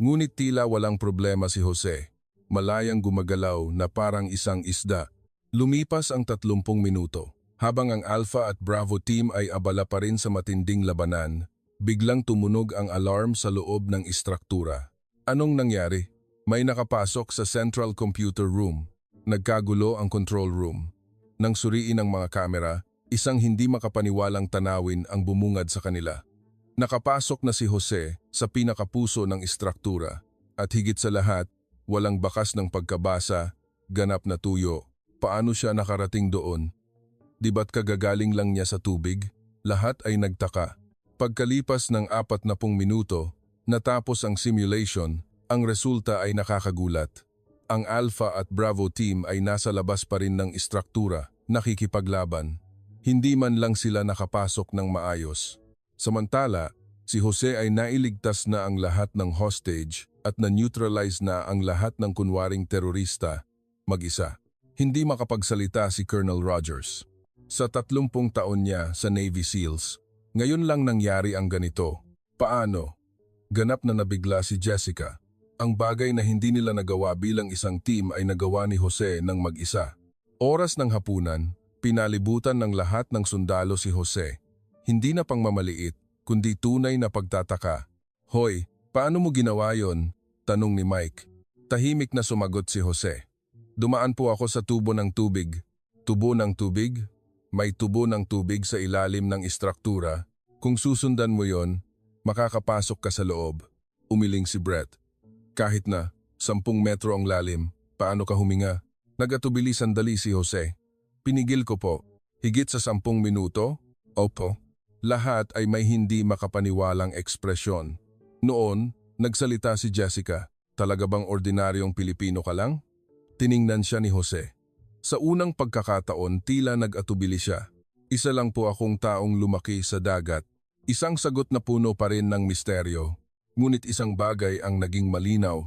Ngunit tila walang problema si Jose. Malayang gumagalaw na parang isang isda. Lumipas ang 30 minuto. Habang ang Alpha at Bravo Team ay abala pa rin sa matinding labanan, biglang tumunog ang alarm sa loob ng istruktura. Anong nangyari? May nakapasok sa Central Computer Room. Nagkagulo ang control room. Nang suriin ang mga kamera, isang hindi makapaniwalang tanawin ang bumungad sa kanila. Nakapasok na si Jose sa pinakapuso ng istruktura at higit sa lahat, walang bakas ng pagkabasa, ganap na tuyo. Paano siya nakarating doon? Di ba't kagagaling lang niya sa tubig? Lahat ay nagtaka. Pagkalipas ng 40 minuto, natapos ang simulation, ang resulta ay nakakagulat. Ang Alpha at Bravo Team ay nasa labas pa rin ng istruktura, nakikipaglaban. Hindi man lang sila nakapasok ng maayos. Samantala, si Jose ay nailigtas na ang lahat ng hostage at na-neutralize na ang lahat ng kunwaring terorista, mag-isa. Hindi makapagsalita si Colonel Rogers. Sa 30 taon niya sa Navy SEALs, ngayon lang nangyari ang ganito. Paano? Ganap na nabigla si Jessica. Ang bagay na hindi nila nagawa bilang isang team ay nagawa ni Jose ng mag-isa. Oras ng hapunan, pinalibutan ng lahat ng sundalo si Jose. Hindi na pangmamaliit, kundi tunay na pagtataka. Hoy, paano mo ginawa yon? Tanong ni Mike. Tahimik na sumagot si Jose. Dumaan po ako sa tubo ng tubig. Tubo ng tubig? May tubo ng tubig sa ilalim ng istruktura. Kung susundan mo yon, makakapasok ka sa loob. Umiling si Brett. Kahit na 10 metro ang lalim, paano ka huminga? Nagatubili sandali si Jose. Pinigil ko po. Higit sa 10 minuto? Opo. Lahat ay may hindi makapaniwalang ekspresyon. Noon, nagsalita si Jessica. Talaga bang ordinaryong Pilipino ka lang? Tiningnan siya ni Jose. Sa unang pagkakataon, tila nag-atubili siya. Isa lang po akong taong lumaki sa dagat. Isang sagot na puno pa rin ng misteryo. Ngunit isang bagay ang naging malinaw.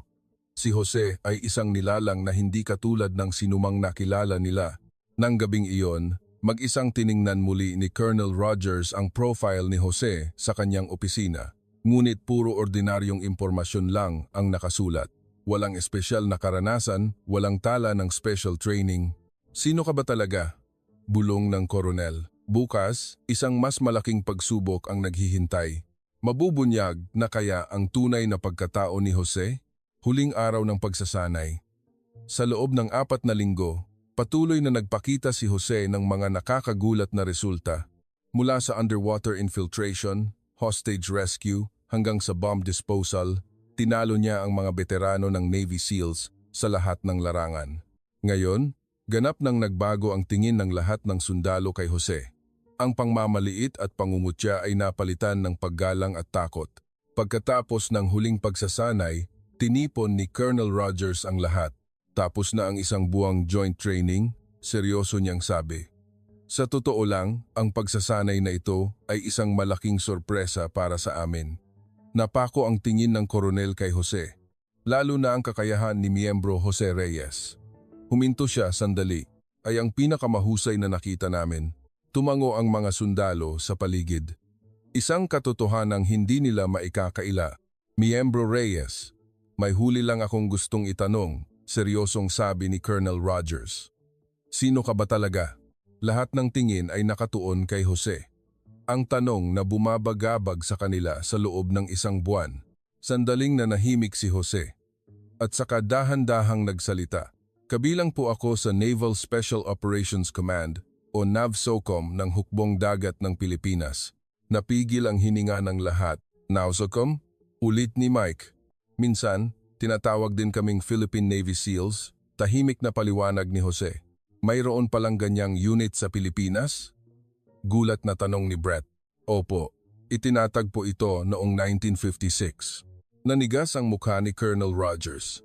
Si Jose ay isang nilalang na hindi katulad ng sinumang nakilala nila. Nang gabing iyon, mag-isang tiningnan muli ni Colonel Rogers ang profile ni Jose sa kanyang opisina. Ngunit puro ordinaryong impormasyon lang ang nakasulat. Walang espesyal na karanasan, walang tala ng special training. Sino ka ba talaga? Bulong ng koronel. Bukas, isang mas malaking pagsubok ang naghihintay. Mabubunyag na kaya ang tunay na pagkatao ni Jose? Huling araw ng pagsasanay. Sa loob ng 4 na linggo, patuloy na nagpakita si Jose ng mga nakakagulat na resulta. Mula sa underwater infiltration, hostage rescue, hanggang sa bomb disposal, tinalo niya ang mga veterano ng Navy SEALs sa lahat ng larangan. Ngayon, ganap nang nagbago ang tingin ng lahat ng sundalo kay Jose. Ang pangmamaliit at pangungutya ay napalitan ng paggalang at takot. Pagkatapos ng huling pagsasanay, tinipon ni Colonel Rogers ang lahat. Tapos na ang isang buwang joint training, seryoso niyang sabi. Sa totoo lang, ang pagsasanay na ito ay isang malaking sorpresa para sa amin. Napako ang tingin ng koronel kay Jose, lalo na ang kakayahan ni miyembro Jose Reyes. Huminto siya sandali, ay ang pinakamahusay na nakita namin. Tumango ang mga sundalo sa paligid. Isang katotohanang hindi nila maikakaila. Miyembro Reyes, may huli lang akong gustong itanong, seryosong sabi ni Colonel Rogers. Sino ka ba talaga? Lahat ng tingin ay nakatuon kay Jose. Ang tanong na bumabagabag sa kanila sa loob ng 1 buwan. Sandaling nanahimik si Jose. At saka dahan-dahang nagsalita. Kabilang po ako sa Naval Special Operations Command o NAVSOCOM ng hukbong dagat ng Pilipinas. Napigil ang hininga ng lahat. NAVSOCOM? Ulit ni Mike. Minsan, tinatawag din kaming Philippine Navy SEALs. Tahimik na paliwanag ni Jose. Mayroon palang ganyang unit sa Pilipinas? Gulat na tanong ni Brett. Opo, itinatagpo ito noong 1956. Nanigas ang mukha ni Colonel Rogers.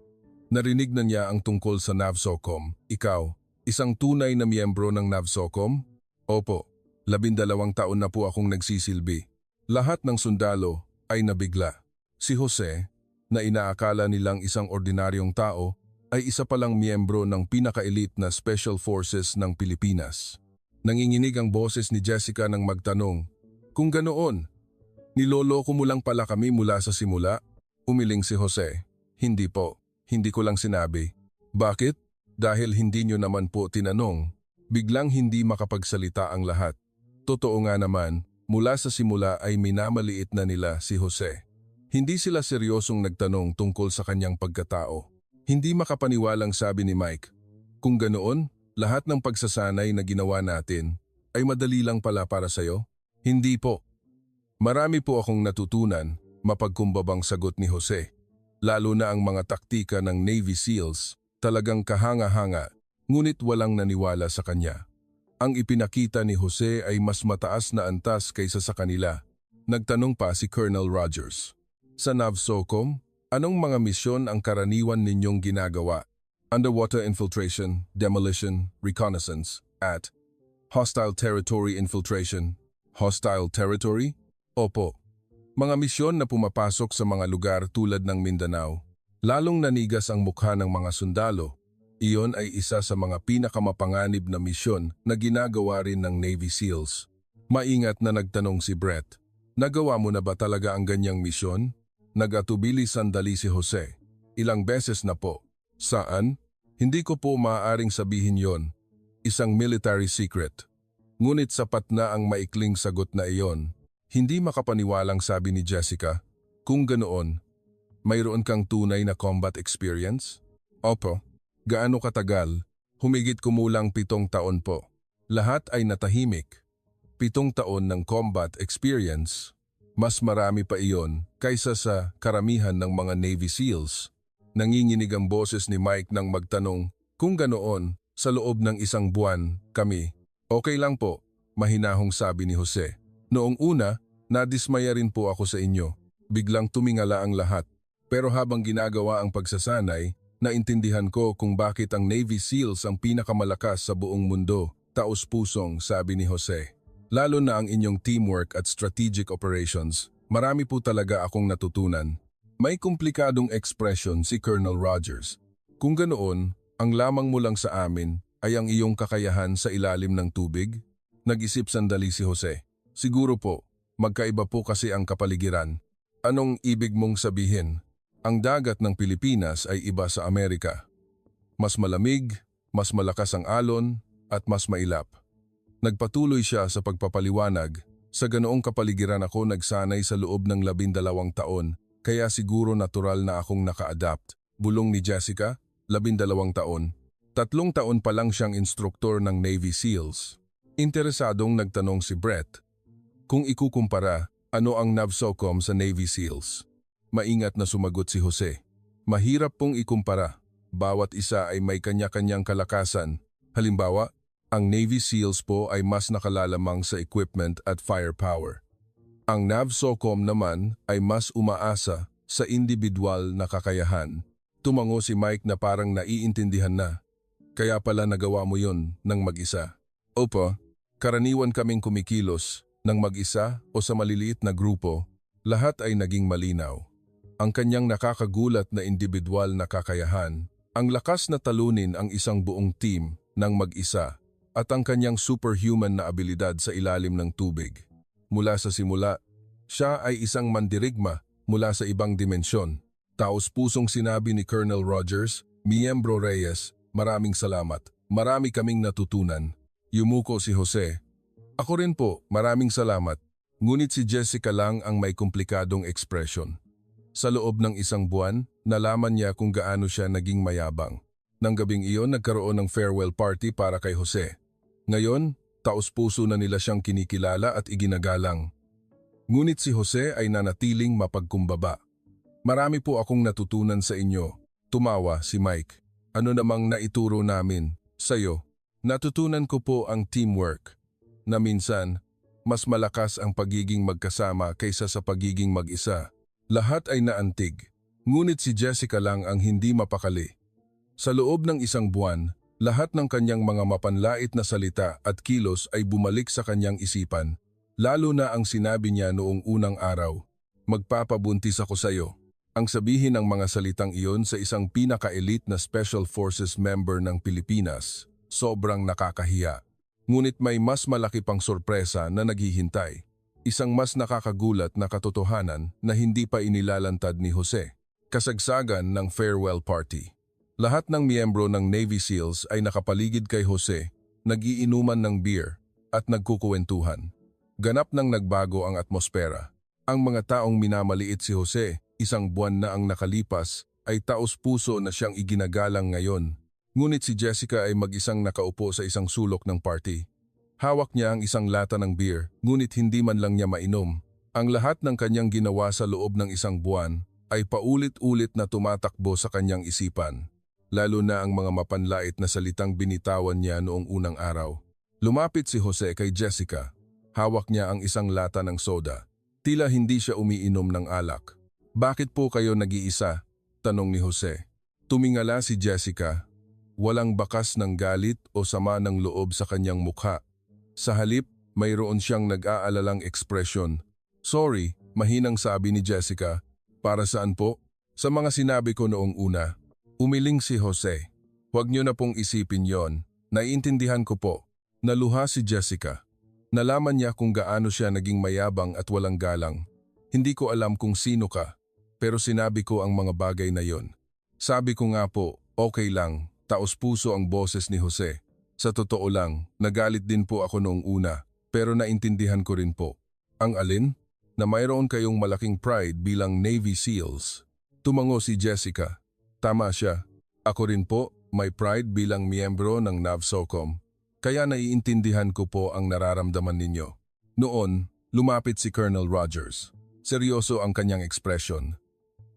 Narinig na niya ang tungkol sa NAVSOCOM. Ikaw, isang tunay na miyembro ng NAVSOCOM? Opo, 12 taon na po akong nagsisilbi. Lahat ng sundalo ay nabigla. Si Jose, na inaakala nilang isang ordinaryong tao, ay isa palang miyembro ng pinaka-elite na Special Forces ng Pilipinas. Nanginginig ang boses ni Jessica nang magtanong, kung ganoon, niloloko mo lang pala kami mula sa simula? Umiling si Jose. Hindi po. Hindi ko lang sinabi. Bakit? Dahil hindi nyo naman po tinanong. Biglang hindi makapagsalita ang lahat. Totoo nga naman, mula sa simula ay minamaliit na nila si Jose. Hindi sila seryosong nagtanong tungkol sa kanyang pagkatao. Hindi makapaniwalang sabi ni Mike, kung ganoon, lahat ng pagsasanay na ginawa natin ay madali lang pala para sa'yo? Hindi po. Marami po akong natutunan, mapagkumbabang sagot ni Jose. Lalo na ang mga taktika ng Navy SEALs, talagang kahanga-hanga, ngunit walang naniwala sa kanya. Ang ipinakita ni Jose ay mas mataas na antas kaysa sa kanila. Nagtanong pa si Colonel Rogers. Sa NAVSOCOM, anong mga misyon ang karaniwan ninyong ginagawa? Underwater infiltration, demolition, reconnaissance, at hostile territory infiltration. Hostile territory? Opo. Mga misyon na pumapasok sa mga lugar tulad ng Mindanao. Lalong nanigas ang mukha ng mga sundalo. Iyon ay isa sa mga pinakamapanganib na misyon na ginagawa rin ng Navy SEALs. Maingat na nagtanong si Brett, "Nagawa mo na ba talaga ang ganyang misyon?" Nag-atubili sandali si Jose. "Ilang beses na po." "Saan?" "Hindi ko po maaaring sabihin yon. Isang military secret." Ngunit sapat na ang maikling sagot na iyon. Hindi makapaniwalang sabi ni Jessica, "Kung ganoon, mayroon kang tunay na combat experience?" "Opo." "Gaano katagal?" "Humigit kumulang 7 taon po." Lahat ay natahimik. 7 taon ng combat experience. Mas marami pa iyon kaysa sa karamihan ng mga Navy SEALs. Nanginginig ang boses ni Mike nang magtanong, "Kung ganoon, sa loob ng 1 buwan, kami." "Okay lang po," mahinahong sabi ni Jose. "Noong una, nadismaya rin po ako sa inyo. Biglang tumingala ang lahat. Pero habang ginagawa ang pagsasanay, naintindihan ko kung bakit ang Navy SEALs ang pinakamalakas sa buong mundo." Taos-pusong sabi ni Jose. "Lalo na ang inyong teamwork at strategic operations. Marami po talaga akong natutunan." May komplikadong ekspresyon si Colonel Rogers. "Kung ganoon, ang lamang mo lang sa amin ay ang iyong kakayahan sa ilalim ng tubig?" Nag-isip sandali si Jose. "Siguro po, magkaiba po kasi ang kapaligiran." "Anong ibig mong sabihin?" "Ang dagat ng Pilipinas ay iba sa Amerika. Mas malamig, mas malakas ang alon, at mas mailap." Nagpatuloy siya sa pagpapaliwanag. "Sa ganoong kapaligiran ako nagsanay sa loob ng 12 taon, kaya siguro natural na akong naka-adapt." Bulong ni Jessica, 12 taon. 3 taon pa lang siyang instruktor ng Navy SEALs. Interesadong nagtanong si Brett, "Kung ikukumpara, ano ang NAVSOCOM sa Navy SEALs?" Maingat na sumagot si Jose. "Mahirap pong ikumpara. Bawat isa ay may kanya-kanyang kalakasan. Halimbawa, ang Navy SEALs po ay mas nakalalamang sa equipment at firepower. Ang NAVSOCOM naman ay mas umaasa sa individual na kakayahan." Tumango si Mike na parang naiintindihan na. "Kaya pala nagawa mo yun ng mag-isa." "Opo, karaniwan kaming kumikilos ng mag-isa o sa maliliit na grupo." Lahat ay naging malinaw. Ang kanyang nakakagulat na individual na kakayahan, ang lakas na talunin ang isang buong team ng mag-isa, at ang kanyang superhuman na abilidad sa ilalim ng tubig. Mula sa simula, siya ay isang mandirigma mula sa ibang dimensyon. Taos-pusong sinabi ni Colonel Rogers, "Miyembro Reyes, maraming salamat. Marami kaming natutunan." Yumuko si Jose. "Ako rin po, maraming salamat." Ngunit si Jessica lang ang may komplikadong ekspresyon. Sa loob ng 1 buwan, nalaman niya kung gaano siya naging mayabang. Nang gabing iyon, nagkaroon ng farewell party para kay Jose. Ngayon, taos-puso na nila siyang kinikilala at iginagalang. Ngunit si Jose ay nanatiling mapagkumbaba. "Marami po akong natutunan sa inyo." Tumawa si Mike. "Ano namang naituro namin sa'yo?" "Natutunan ko po ang teamwork. Na minsan, mas malakas ang pagiging magkasama kaysa sa pagiging mag-isa." Lahat ay naantig. Ngunit si Jessica lang ang hindi mapakali. Sa loob ng 1 buwan, lahat ng kanyang mga mapanlait na salita at kilos ay bumalik sa kanyang isipan, lalo na ang sinabi niya noong unang araw, "Magpapabuntis ako sa iyo." Ang sabihin ng mga salitang iyon sa isang pinaka-elite na Special Forces member ng Pilipinas, sobrang nakakahiya. Ngunit may mas malaki pang sorpresa na naghihintay. Isang mas nakakagulat na katotohanan na hindi pa inilalantad ni Jose. Kasagsagan ng farewell party. Lahat ng miyembro ng Navy SEALs ay nakapaligid kay Jose, nag-iinuman ng beer at nagkukuwentuhan. Ganap nang nagbago ang atmosfera. Ang mga taong minamaliit si Jose, 1 buwan na ang nakalipas, ay taos-puso na siyang iginagalang ngayon. Ngunit si Jessica ay mag-isang nakaupo sa isang sulok ng party. Hawak niya ang isang lata ng beer, ngunit hindi man lang niya mainom. Ang lahat ng kanyang ginawa sa loob ng 1 buwan ay paulit-ulit na tumatakbo sa kanyang isipan. Lalo na ang mga mapanlait na salitang binitawan niya noong unang araw. Lumapit si Jose kay Jessica. Hawak niya ang isang lata ng soda. Tila hindi siya umiinom ng alak. "Bakit po kayo nag-iisa?" tanong ni Jose. Tumingala si Jessica. Walang bakas ng galit o sama ng loob sa kanyang mukha. Sa halip, mayroon siyang nag-aalalang ekspresyon. "Sorry," mahinang sabi ni Jessica. "Para saan po?" "Sa mga sinabi ko noong una." Umiling si Jose. Huwag niyo na pong isipin yon. Naiintindihan ko po. Naluha si Jessica. Nalaman niya kung gaano siya naging mayabang at walang galang. Hindi ko alam kung sino ka, pero sinabi ko ang mga bagay na yon. Sabi ko nga po, okay lang, taos puso ang boses ni Jose. Sa totoo lang, nagalit din po ako noong una, pero naintindihan ko rin po. Ang alin? Na mayroon kayong malaking pride bilang Navy SEALs. Tumango si Jessica. Tama siya. Ako rin po, may pride bilang miyembro ng NAVSOCOM. Kaya naiintindihan ko po ang nararamdaman ninyo. Noon, lumapit si Colonel Rogers. Seryoso ang kanyang ekspresyon.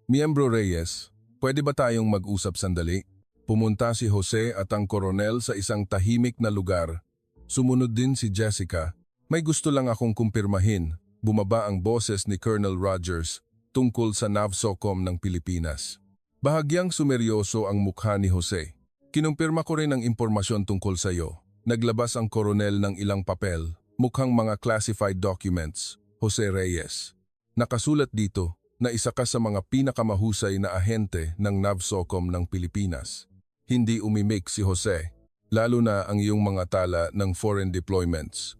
Miyembro Reyes, pwede ba tayong mag-usap sandali? Pumunta si Jose at ang koronel sa isang tahimik na lugar. Sumunod din si Jessica. May gusto lang akong kumpirmahin. Bumaba ang boses ni Colonel Rogers tungkol sa NAVSOCOM ng Pilipinas. Bahagyang sumeryoso ang mukha ni Jose. Kinumpirma ko rin ang impormasyon tungkol sa iyo. Naglabas ang koronel ng ilang papel, mukhang mga classified documents, Jose Reyes. Nakasulat dito na isa ka sa mga pinakamahusay na ahente ng NAVSOCOM ng Pilipinas. Hindi umimik si Jose, lalo na ang iyong mga tala ng foreign deployments.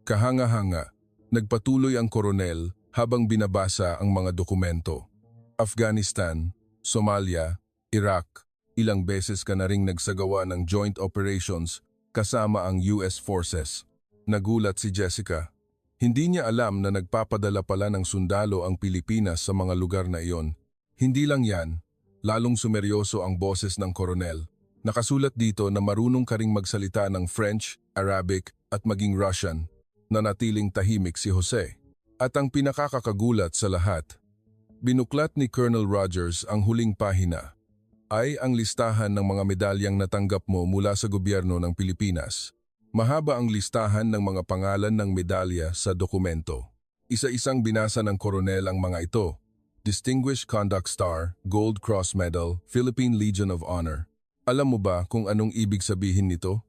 Kahanga-hanga, nagpatuloy ang koronel habang binabasa ang mga dokumento. Afghanistan, Somalia, Iraq, ilang beses ka na ring nagsagawa ng joint operations kasama ang US Forces. Nagulat si Jessica. Hindi niya alam na nagpapadala pala ng sundalo ang Pilipinas sa mga lugar na iyon. Hindi lang yan, lalong sumeryoso ang boses ng koronel. Nakasulat dito na marunong ka ring magsalita ng French, Arabic at maging Russian. Nanatiling tahimik si Jose. At ang pinakakagulat sa lahat, binuklat ni Colonel Rogers ang huling pahina ay ang listahan ng mga medalyang natanggap mo mula sa gobyerno ng Pilipinas. Mahaba ang listahan ng mga pangalan ng medalya sa dokumento. Isa-isang binasa ng koronel ang mga ito. Distinguished Conduct Star, Gold Cross Medal, Philippine Legion of Honor. Alam mo ba kung anong ibig sabihin nito?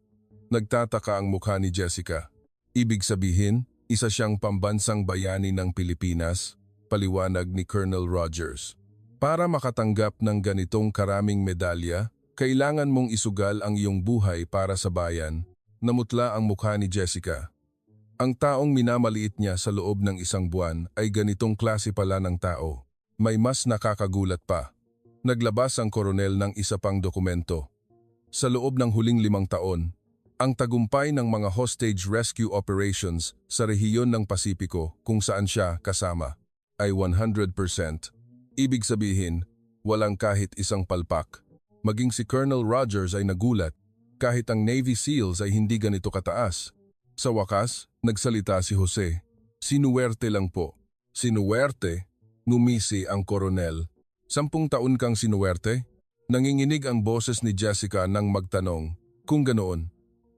Nagtataka ang mukha ni Jessica. Ibig sabihin, isa siyang pambansang bayani ng Pilipinas, paliwanag ni Colonel Rogers. Para makatanggap ng ganitong karaming medalya, kailangan mong isugal ang iyong buhay para sa bayan. Namutla ang mukha ni Jessica. Ang taong minamaliit niya sa loob ng isang buwan ay ganitong klase pala ng tao. May mas nakakagulat pa. Naglabas ang koronel ng isa pang dokumento. Sa loob ng huling 5 taon, ang tagumpay ng mga hostage rescue operations sa rehiyon ng Pasipiko kung saan siya kasama ay 100%. Ibig sabihin, walang kahit isang palpak. Maging si Colonel Rogers ay nagulat, kahit ang Navy SEALs ay hindi ganito kataas. Sa wakas, nagsalita si Jose. Sinuwerte lang po. Sinuwerte? Ngumisi ang koronel. 10 taon kang sinuwerte? Nanginginig ang boses ni Jessica nang magtanong, kung ganoon,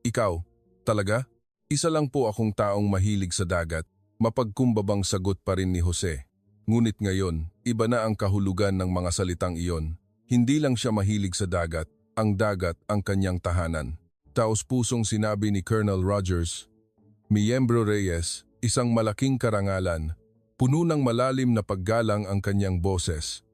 ikaw, talaga? Isa lang po akong taong mahilig sa dagat. Mapagkumbabang sagot pa rin ni Jose. Ngunit ngayon, iba na ang kahulugan ng mga salitang iyon. Hindi lang siya mahilig sa dagat ang kanyang tahanan. Taos-pusong sinabi ni Colonel Rogers, Miyembro Reyes, isang malaking karangalan, puno ng malalim na paggalang ang kanyang boses.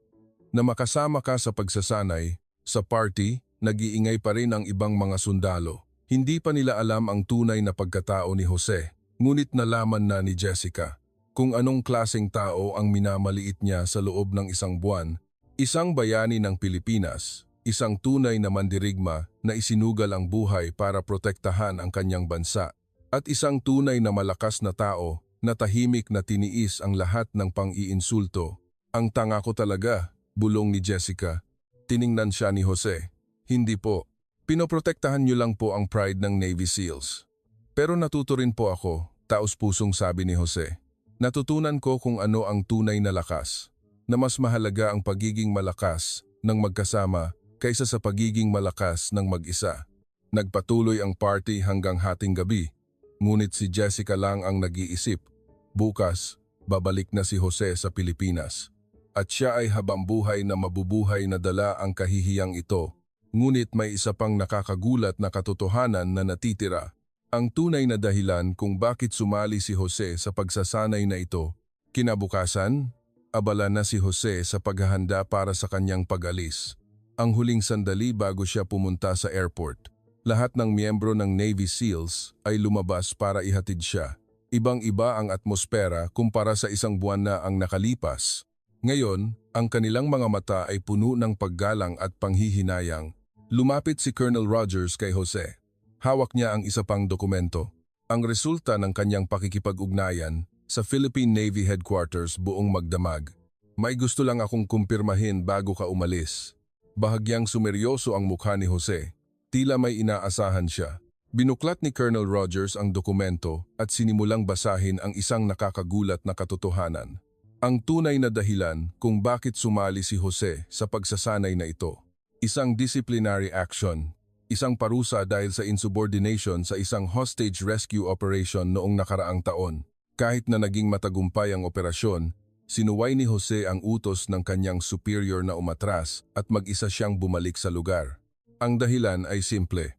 Na makasama ka sa pagsasanay, sa party, nag-iingay pa rin ang ibang mga sundalo. Hindi pa nila alam ang tunay na pagkatao ni Jose, ngunit nalaman na ni Jessica kung anong klaseng tao ang minamaliit niya sa loob ng isang buwan. Isang bayani ng Pilipinas, isang tunay na mandirigma na isinugal ang buhay para protektahan ang kanyang bansa, at isang tunay na malakas na tao na tahimik na tiniis ang lahat ng pang-iinsulto. Ang tanga ko talaga, bulong ni Jessica. Tiningnan siya ni Jose. Hindi po. Pinoprotektahan niyo lang po ang pride ng Navy SEALs. Pero natuto rin po ako, taos-pusong sabi ni Jose. Natutunan ko kung ano ang tunay na lakas, na mas mahalaga ang pagiging malakas ng magkasama kaysa sa pagiging malakas ng mag-isa. Nagpatuloy ang party hanggang hating gabi, ngunit si Jessica lang ang nag-iisip. Bukas, babalik na si Jose sa Pilipinas. At siya ay habambuhay na mabubuhay na dala ang kahihiyang ito. Ngunit may isa pang nakakagulat na katotohanan na natitira. Ang tunay na dahilan kung bakit sumali si Jose sa pagsasanay na ito. Kinabukasan, abala na si Jose sa paghahanda para sa kanyang pag-alis. Ang huling sandali bago siya pumunta sa airport. Lahat ng miyembro ng Navy SEALs ay lumabas para ihatid siya. Ibang-iba ang atmosfera kumpara sa isang buwan na ang nakalipas. Ngayon, ang kanilang mga mata ay puno ng paggalang at panghihinayang. Lumapit si Colonel Rogers kay Jose. Hawak niya ang isa pang dokumento. Ang resulta ng kanyang pakikipag-ugnayan sa Philippine Navy Headquarters buong magdamag. May gusto lang akong kumpirmahin bago ka umalis. Bahagyang sumeryoso ang mukha ni Jose. Tila may inaasahan siya. Binuklat ni Colonel Rogers ang dokumento at sinimulang basahin ang isang nakakagulat na katotohanan. Ang tunay na dahilan kung bakit sumali si Jose sa pagsasanay na ito. Isang disciplinary action. Isang parusa dahil sa insubordination sa isang hostage rescue operation noong nakaraang taon. Kahit na naging matagumpay ang operasyon, sinuway ni Jose ang utos ng kanyang superior na umatras at mag-isa siyang bumalik sa lugar. Ang dahilan ay simple.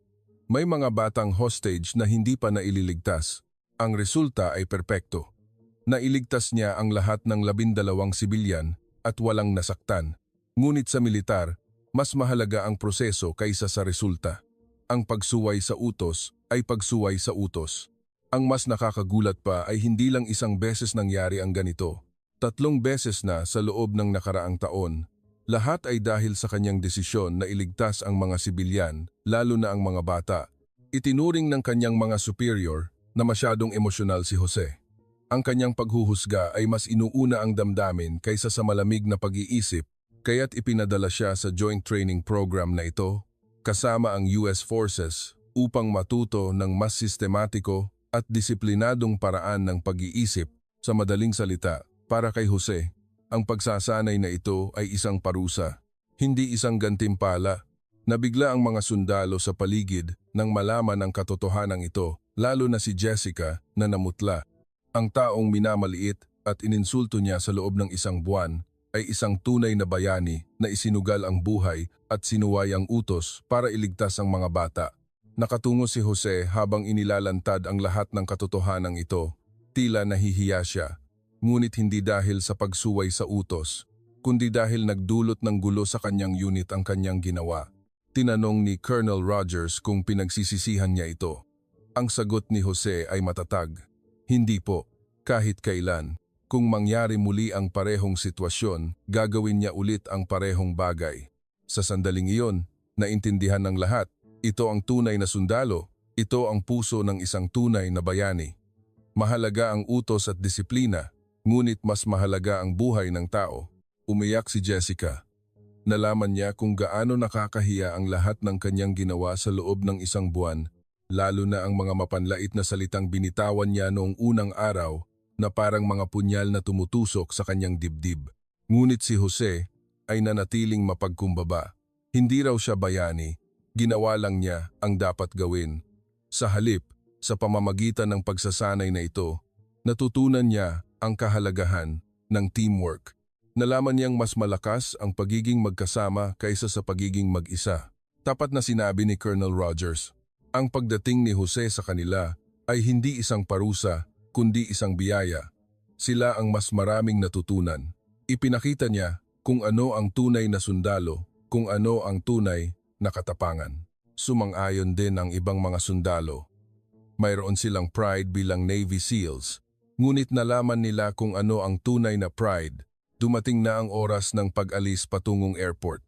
May mga batang hostage na hindi pa naililigtas. Ang resulta ay perpekto. Nailigtas niya ang lahat ng 12 sibilyan at walang nasaktan. Ngunit sa militar, mas mahalaga ang proseso kaysa sa resulta. Ang pagsuway sa utos ay pagsuway sa utos. Ang mas nakakagulat pa ay hindi lang isang beses nangyari ang ganito. 3 beses na sa loob ng nakaraang taon. Lahat ay dahil sa kanyang desisyon na iligtas ang mga sibilyan, lalo na ang mga bata. Itinuring ng kanyang mga superior na masyadong emosyonal si Jose. Ang kanyang paghuhusga ay mas inuuna ang damdamin kaysa sa malamig na pag-iisip, kaya't ipinadala siya sa joint training program na ito, kasama ang US Forces, upang matuto ng mas sistematiko at disiplinadong paraan ng pag-iisip. Sa madaling salita, para kay Jose, ang pagsasanay na ito ay isang parusa, hindi isang gantimpala. Nabigla ang mga sundalo sa paligid nang malaman ang katotohanan ito, lalo na si Jessica na namutla. Ang taong minamaliit at ininsulto niya sa loob ng isang buwan ay isang tunay na bayani na isinugal ang buhay at sinuway ang utos para iligtas ang mga bata. Nakatungo si Jose habang inilalantad ang lahat ng katotohanan ito. Tila nahihiya siya, ngunit hindi dahil sa pagsuway sa utos, kundi dahil nagdulot ng gulo sa kanyang unit ang kanyang ginawa. Tinanong ni Colonel Rogers kung pinagsisisihan niya ito. Ang sagot ni Jose ay matatag. Hindi po, kahit kailan. Kung mangyari muli ang parehong sitwasyon, gagawin niya ulit ang parehong bagay. Sa sandaling iyon, naintindihan ng lahat, ito ang tunay na sundalo, ito ang puso ng isang tunay na bayani. Mahalaga ang utos at disiplina, ngunit mas mahalaga ang buhay ng tao. Umiyak si Jessica. Nalaman niya kung gaano nakakahiya ang lahat ng kanyang ginawa sa loob ng isang buwan, lalo na ang mga mapanlait na salitang binitawan niya noong unang araw na parang mga punyal na tumutusok sa kanyang dibdib. Ngunit si Jose ay nanatiling mapagkumbaba. Hindi raw siya bayani, ginawa lang niya ang dapat gawin. Sa halip, sa pamamagitan ng pagsasanay na ito, natutunan niya ang kahalagahan ng teamwork. Nalaman niyang mas malakas ang pagiging magkasama kaysa sa pagiging mag-isa. Tapat na sinabi ni Colonel Rogers, ang pagdating ni Jose sa kanila ay hindi isang parusa, kundi isang biyaya. Sila ang mas maraming natutunan. Ipinakita niya kung ano ang tunay na sundalo, kung ano ang tunay na katapangan. Sumang-ayon din ang ibang mga sundalo. Mayroon silang pride bilang Navy SEALs, ngunit nalaman nila kung ano ang tunay na pride. Dumating na ang oras ng pag-alis patungong airport.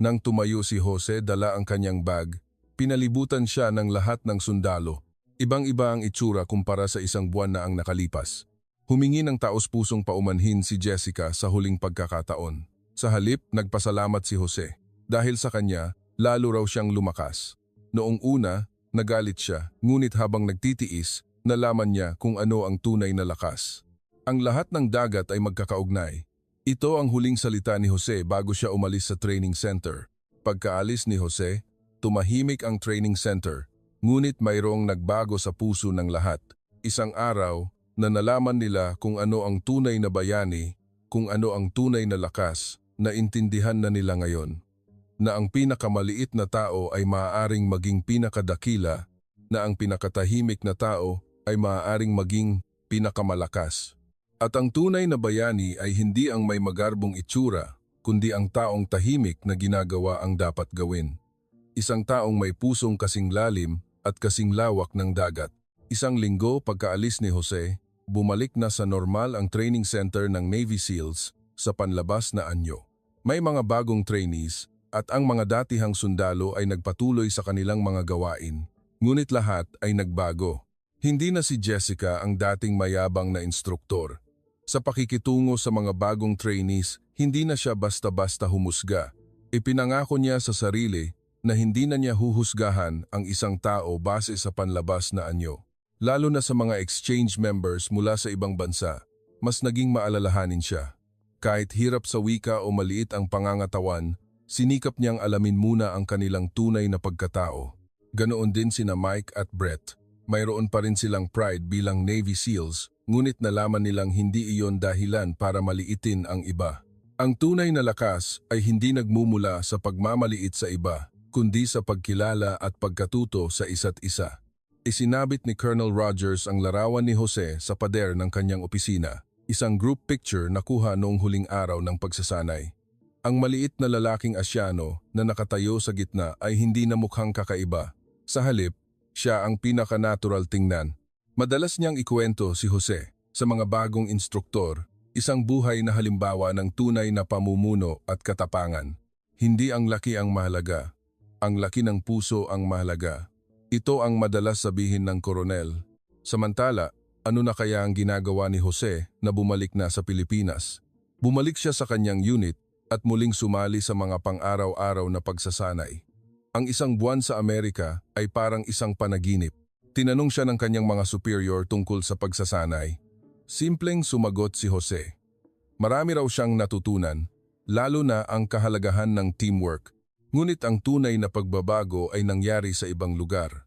Nang tumayo si Jose, dala ang kanyang bag, pinalibutan siya ng lahat ng sundalo. Ibang-iba ang itsura kumpara sa isang buwan na ang nakalipas. Humingi ng taos-pusong paumanhin si Jessica sa huling pagkakataon. Sa halip, nagpasalamat si Jose. Dahil sa kanya, lalo raw siyang lumakas. Noong una, nagalit siya, ngunit habang nagtitiis, nalaman niya kung ano ang tunay na lakas. Ang lahat ng dagat ay magkakaugnay. Ito ang huling salita ni Jose bago siya umalis sa training center. Pagkaalis ni Jose, tumahimik ang training center, ngunit mayroong nagbago sa puso ng lahat. Isang araw na nalaman nila kung ano ang tunay na bayani, kung ano ang tunay na lakas, na intindihan na nila ngayon. Na ang pinakamaliit na tao ay maaaring maging pinakadakila, na ang pinakatahimik na tao ay maaaring maging pinakamalakas. At ang tunay na bayani ay hindi ang may magarbong itsura, kundi ang taong tahimik na ginagawa ang dapat gawin. Isang taong may pusong kasing lalim at kasing lawak ng dagat. Isang linggo pagkaalis ni Jose, bumalik na sa normal ang training center ng Navy SEALs sa panlabas na anyo. May mga bagong trainees at ang mga datihang sundalo ay nagpatuloy sa kanilang mga gawain. Ngunit lahat ay nagbago. Hindi na si Jessica ang dating mayabang na instruktor. Sa pakikitungo sa mga bagong trainees, hindi na siya basta-basta humusga. Ipinangako niya sa sarili na hindi na niya huhusgahan ang isang tao base sa panlabas na anyo. Lalo na sa mga exchange members mula sa ibang bansa, mas naging maalalahanin siya. Kahit hirap sa wika o maliit ang pangangatawan, sinikap niyang alamin muna ang kanilang tunay na pagkatao. Ganoon din sina Mike at Brett. Mayroon pa rin silang pride bilang Navy SEALs, ngunit nalaman nilang hindi iyon dahilan para maliitin ang iba. Ang tunay na lakas ay hindi nagmumula sa pagmamaliit sa iba, kundi sa pagkilala at pagkatuto sa isa't isa. Isinabit ni Colonel Rogers ang larawan ni Jose sa pader ng kanyang opisina, isang group picture na kuha noong huling araw ng pagsasanay. Ang maliit na lalaking Asyano na nakatayo sa gitna ay hindi na mukhang kakaiba. Sa halip, siya ang pinaka-natural tingnan. Madalas niyang ikuwento si Jose sa mga bagong instruktor, isang buhay na halimbawa ng tunay na pamumuno at katapangan. Hindi ang laki ang mahalaga. Ang laki ng puso ang mahalaga. Ito ang madalas sabihin ng koronel. Samantala, ano na kaya ang ginagawa ni Jose na bumalik na sa Pilipinas? Bumalik siya sa kanyang unit at muling sumali sa mga pang-araw-araw na pagsasanay. Ang isang buwan sa Amerika ay parang isang panaginip. Tinanong siya ng kanyang mga superior tungkol sa pagsasanay. Simpleng sumagot si Jose. Marami raw siyang natutunan, lalo na ang kahalagahan ng teamwork. Ngunit ang tunay na pagbabago ay nangyari sa ibang lugar.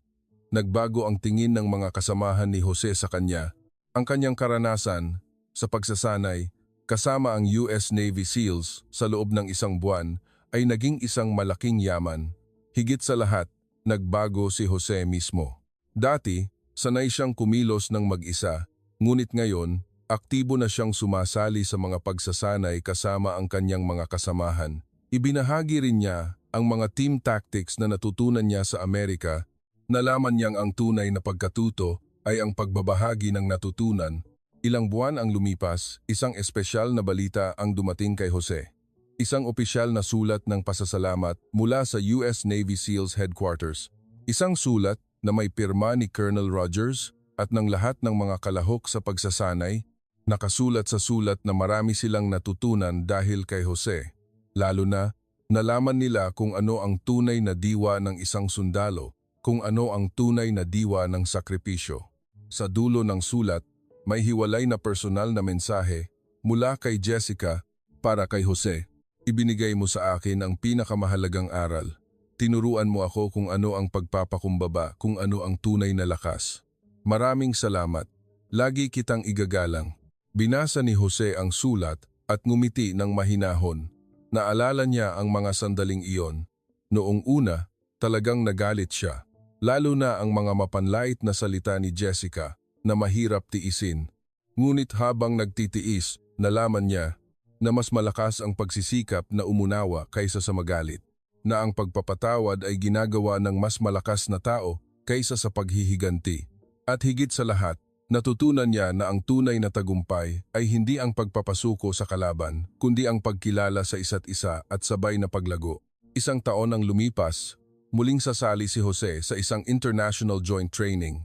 Nagbago ang tingin ng mga kasamahan ni Jose sa kanya. Ang kanyang karanasan sa pagsasanay kasama ang US Navy SEALs sa loob ng isang buwan ay naging isang malaking yaman. Higit sa lahat, nagbago si Jose mismo. Dati, sanay siyang kumilos ng mag-isa, ngunit ngayon, aktibo na siyang sumasali sa mga pagsasanay kasama ang kanyang mga kasamahan. Ibinahagi rin niya ang mga team tactics na natutunan niya sa Amerika. Nalaman niyang ang tunay na pagkatuto ay ang pagbabahagi ng natutunan. Ilang buwan ang lumipas, isang espesyal na balita ang dumating kay Jose. Isang opisyal na sulat ng pasasalamat mula sa US Navy SEALs Headquarters. Isang sulat na may pirma ni Colonel Rogers at ng lahat ng mga kalahok sa pagsasanay. Nakasulat sa sulat na marami silang natutunan dahil kay Jose. Lalo na, nalaman nila kung ano ang tunay na diwa ng isang sundalo, kung ano ang tunay na diwa ng sakripisyo. Sa dulo ng sulat, may hiwalay na personal na mensahe mula kay Jessica para kay Jose. Ibinigay mo sa akin ang pinakamahalagang aral. Tinuruan mo ako kung ano ang pagpapakumbaba, kung ano ang tunay na lakas. Maraming salamat. Lagi kitang igagalang. Binasa ni Jose ang sulat at ngumiti ng mahinahon. Naalala niya ang mga sandaling iyon. Noong una, talagang nagalit siya. Lalo na ang mga mapanlait na salita ni Jessica na mahirap tiisin. Ngunit habang nagtitiis, nalaman niya na mas malakas ang pagsisikap na umunawa kaysa sa magalit. Na ang pagpapatawad ay ginagawa ng mas malakas na tao kaysa sa paghihiganti. At higit sa lahat, natutunan niya na ang tunay na tagumpay ay hindi ang pagpapasuko sa kalaban, kundi ang pagkilala sa isa't isa at sabay na paglago. Isang taon ang lumipas, muling sasali si Jose sa isang international joint training.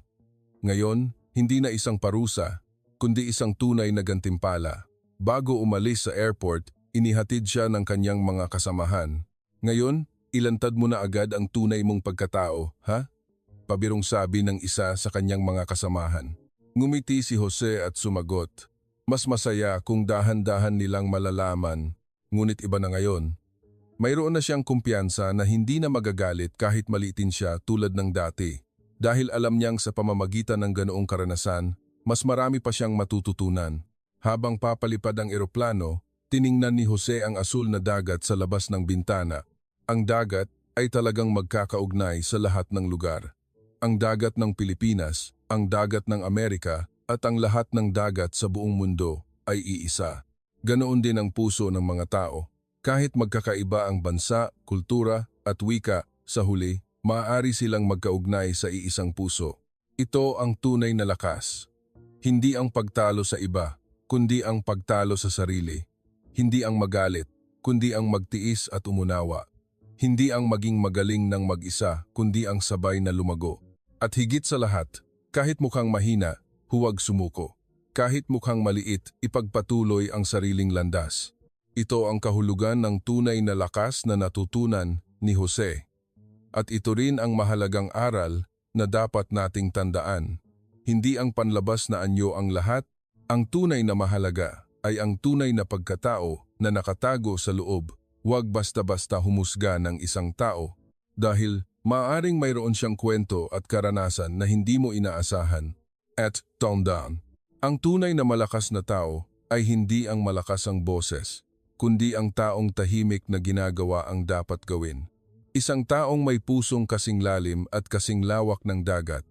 Ngayon, hindi na isang parusa, kundi isang tunay na gantimpala. Bago umalis sa airport, inihatid siya ng kanyang mga kasamahan. Ngayon, ilantad mo na agad ang tunay mong pagkatao, ha? Pabirong sabi ng isa sa kanyang mga kasamahan. Ngumiti si Jose at sumagot. Mas masaya kung dahan-dahan nilang malalaman, ngunit iba na ngayon. Mayroon na siyang kumpiyansa na hindi na magagalit kahit maliitin siya tulad ng dati. Dahil alam niyang sa pamamagitan ng ganoong karanasan, mas marami pa siyang matututunan. Habang papalipad ang eroplano, tiningnan ni Jose ang asul na dagat sa labas ng bintana. Ang dagat ay talagang magkakaugnay sa lahat ng lugar. Ang dagat ng Pilipinas, ang dagat ng Amerika, at ang lahat ng dagat sa buong mundo ay iisa. Ganoon din ang puso ng mga tao. Kahit magkakaiba ang bansa, kultura at wika, sa huli, maaari silang magkaugnay sa iisang puso. Ito ang tunay na lakas. Hindi ang pagtalo sa iba, kundi ang pagtalo sa sarili. Hindi ang magalit, kundi ang magtiis at umunawa. Hindi ang maging magaling ng mag-isa, kundi ang sabay na lumago. At higit sa lahat, kahit mukhang mahina, huwag sumuko. Kahit mukhang maliit, ipagpatuloy ang sariling landas. Ito ang kahulugan ng tunay na lakas na natutunan ni Jose. At ito rin ang mahalagang aral na dapat nating tandaan. Hindi ang panlabas na anyo ang lahat, ang tunay na mahalaga ay ang tunay na pagkatao na nakatago sa loob. Huwag basta-basta humusga ng isang tao dahil maaaring mayroon siyang kwento at karanasan na hindi mo inaasahan. At tone down. Ang tunay na malakas na tao ay hindi ang malakas ang boses, kundi ang taong tahimik na ginagawa ang dapat gawin. Isang taong may pusong kasing lalim at kasing lawak ng dagat,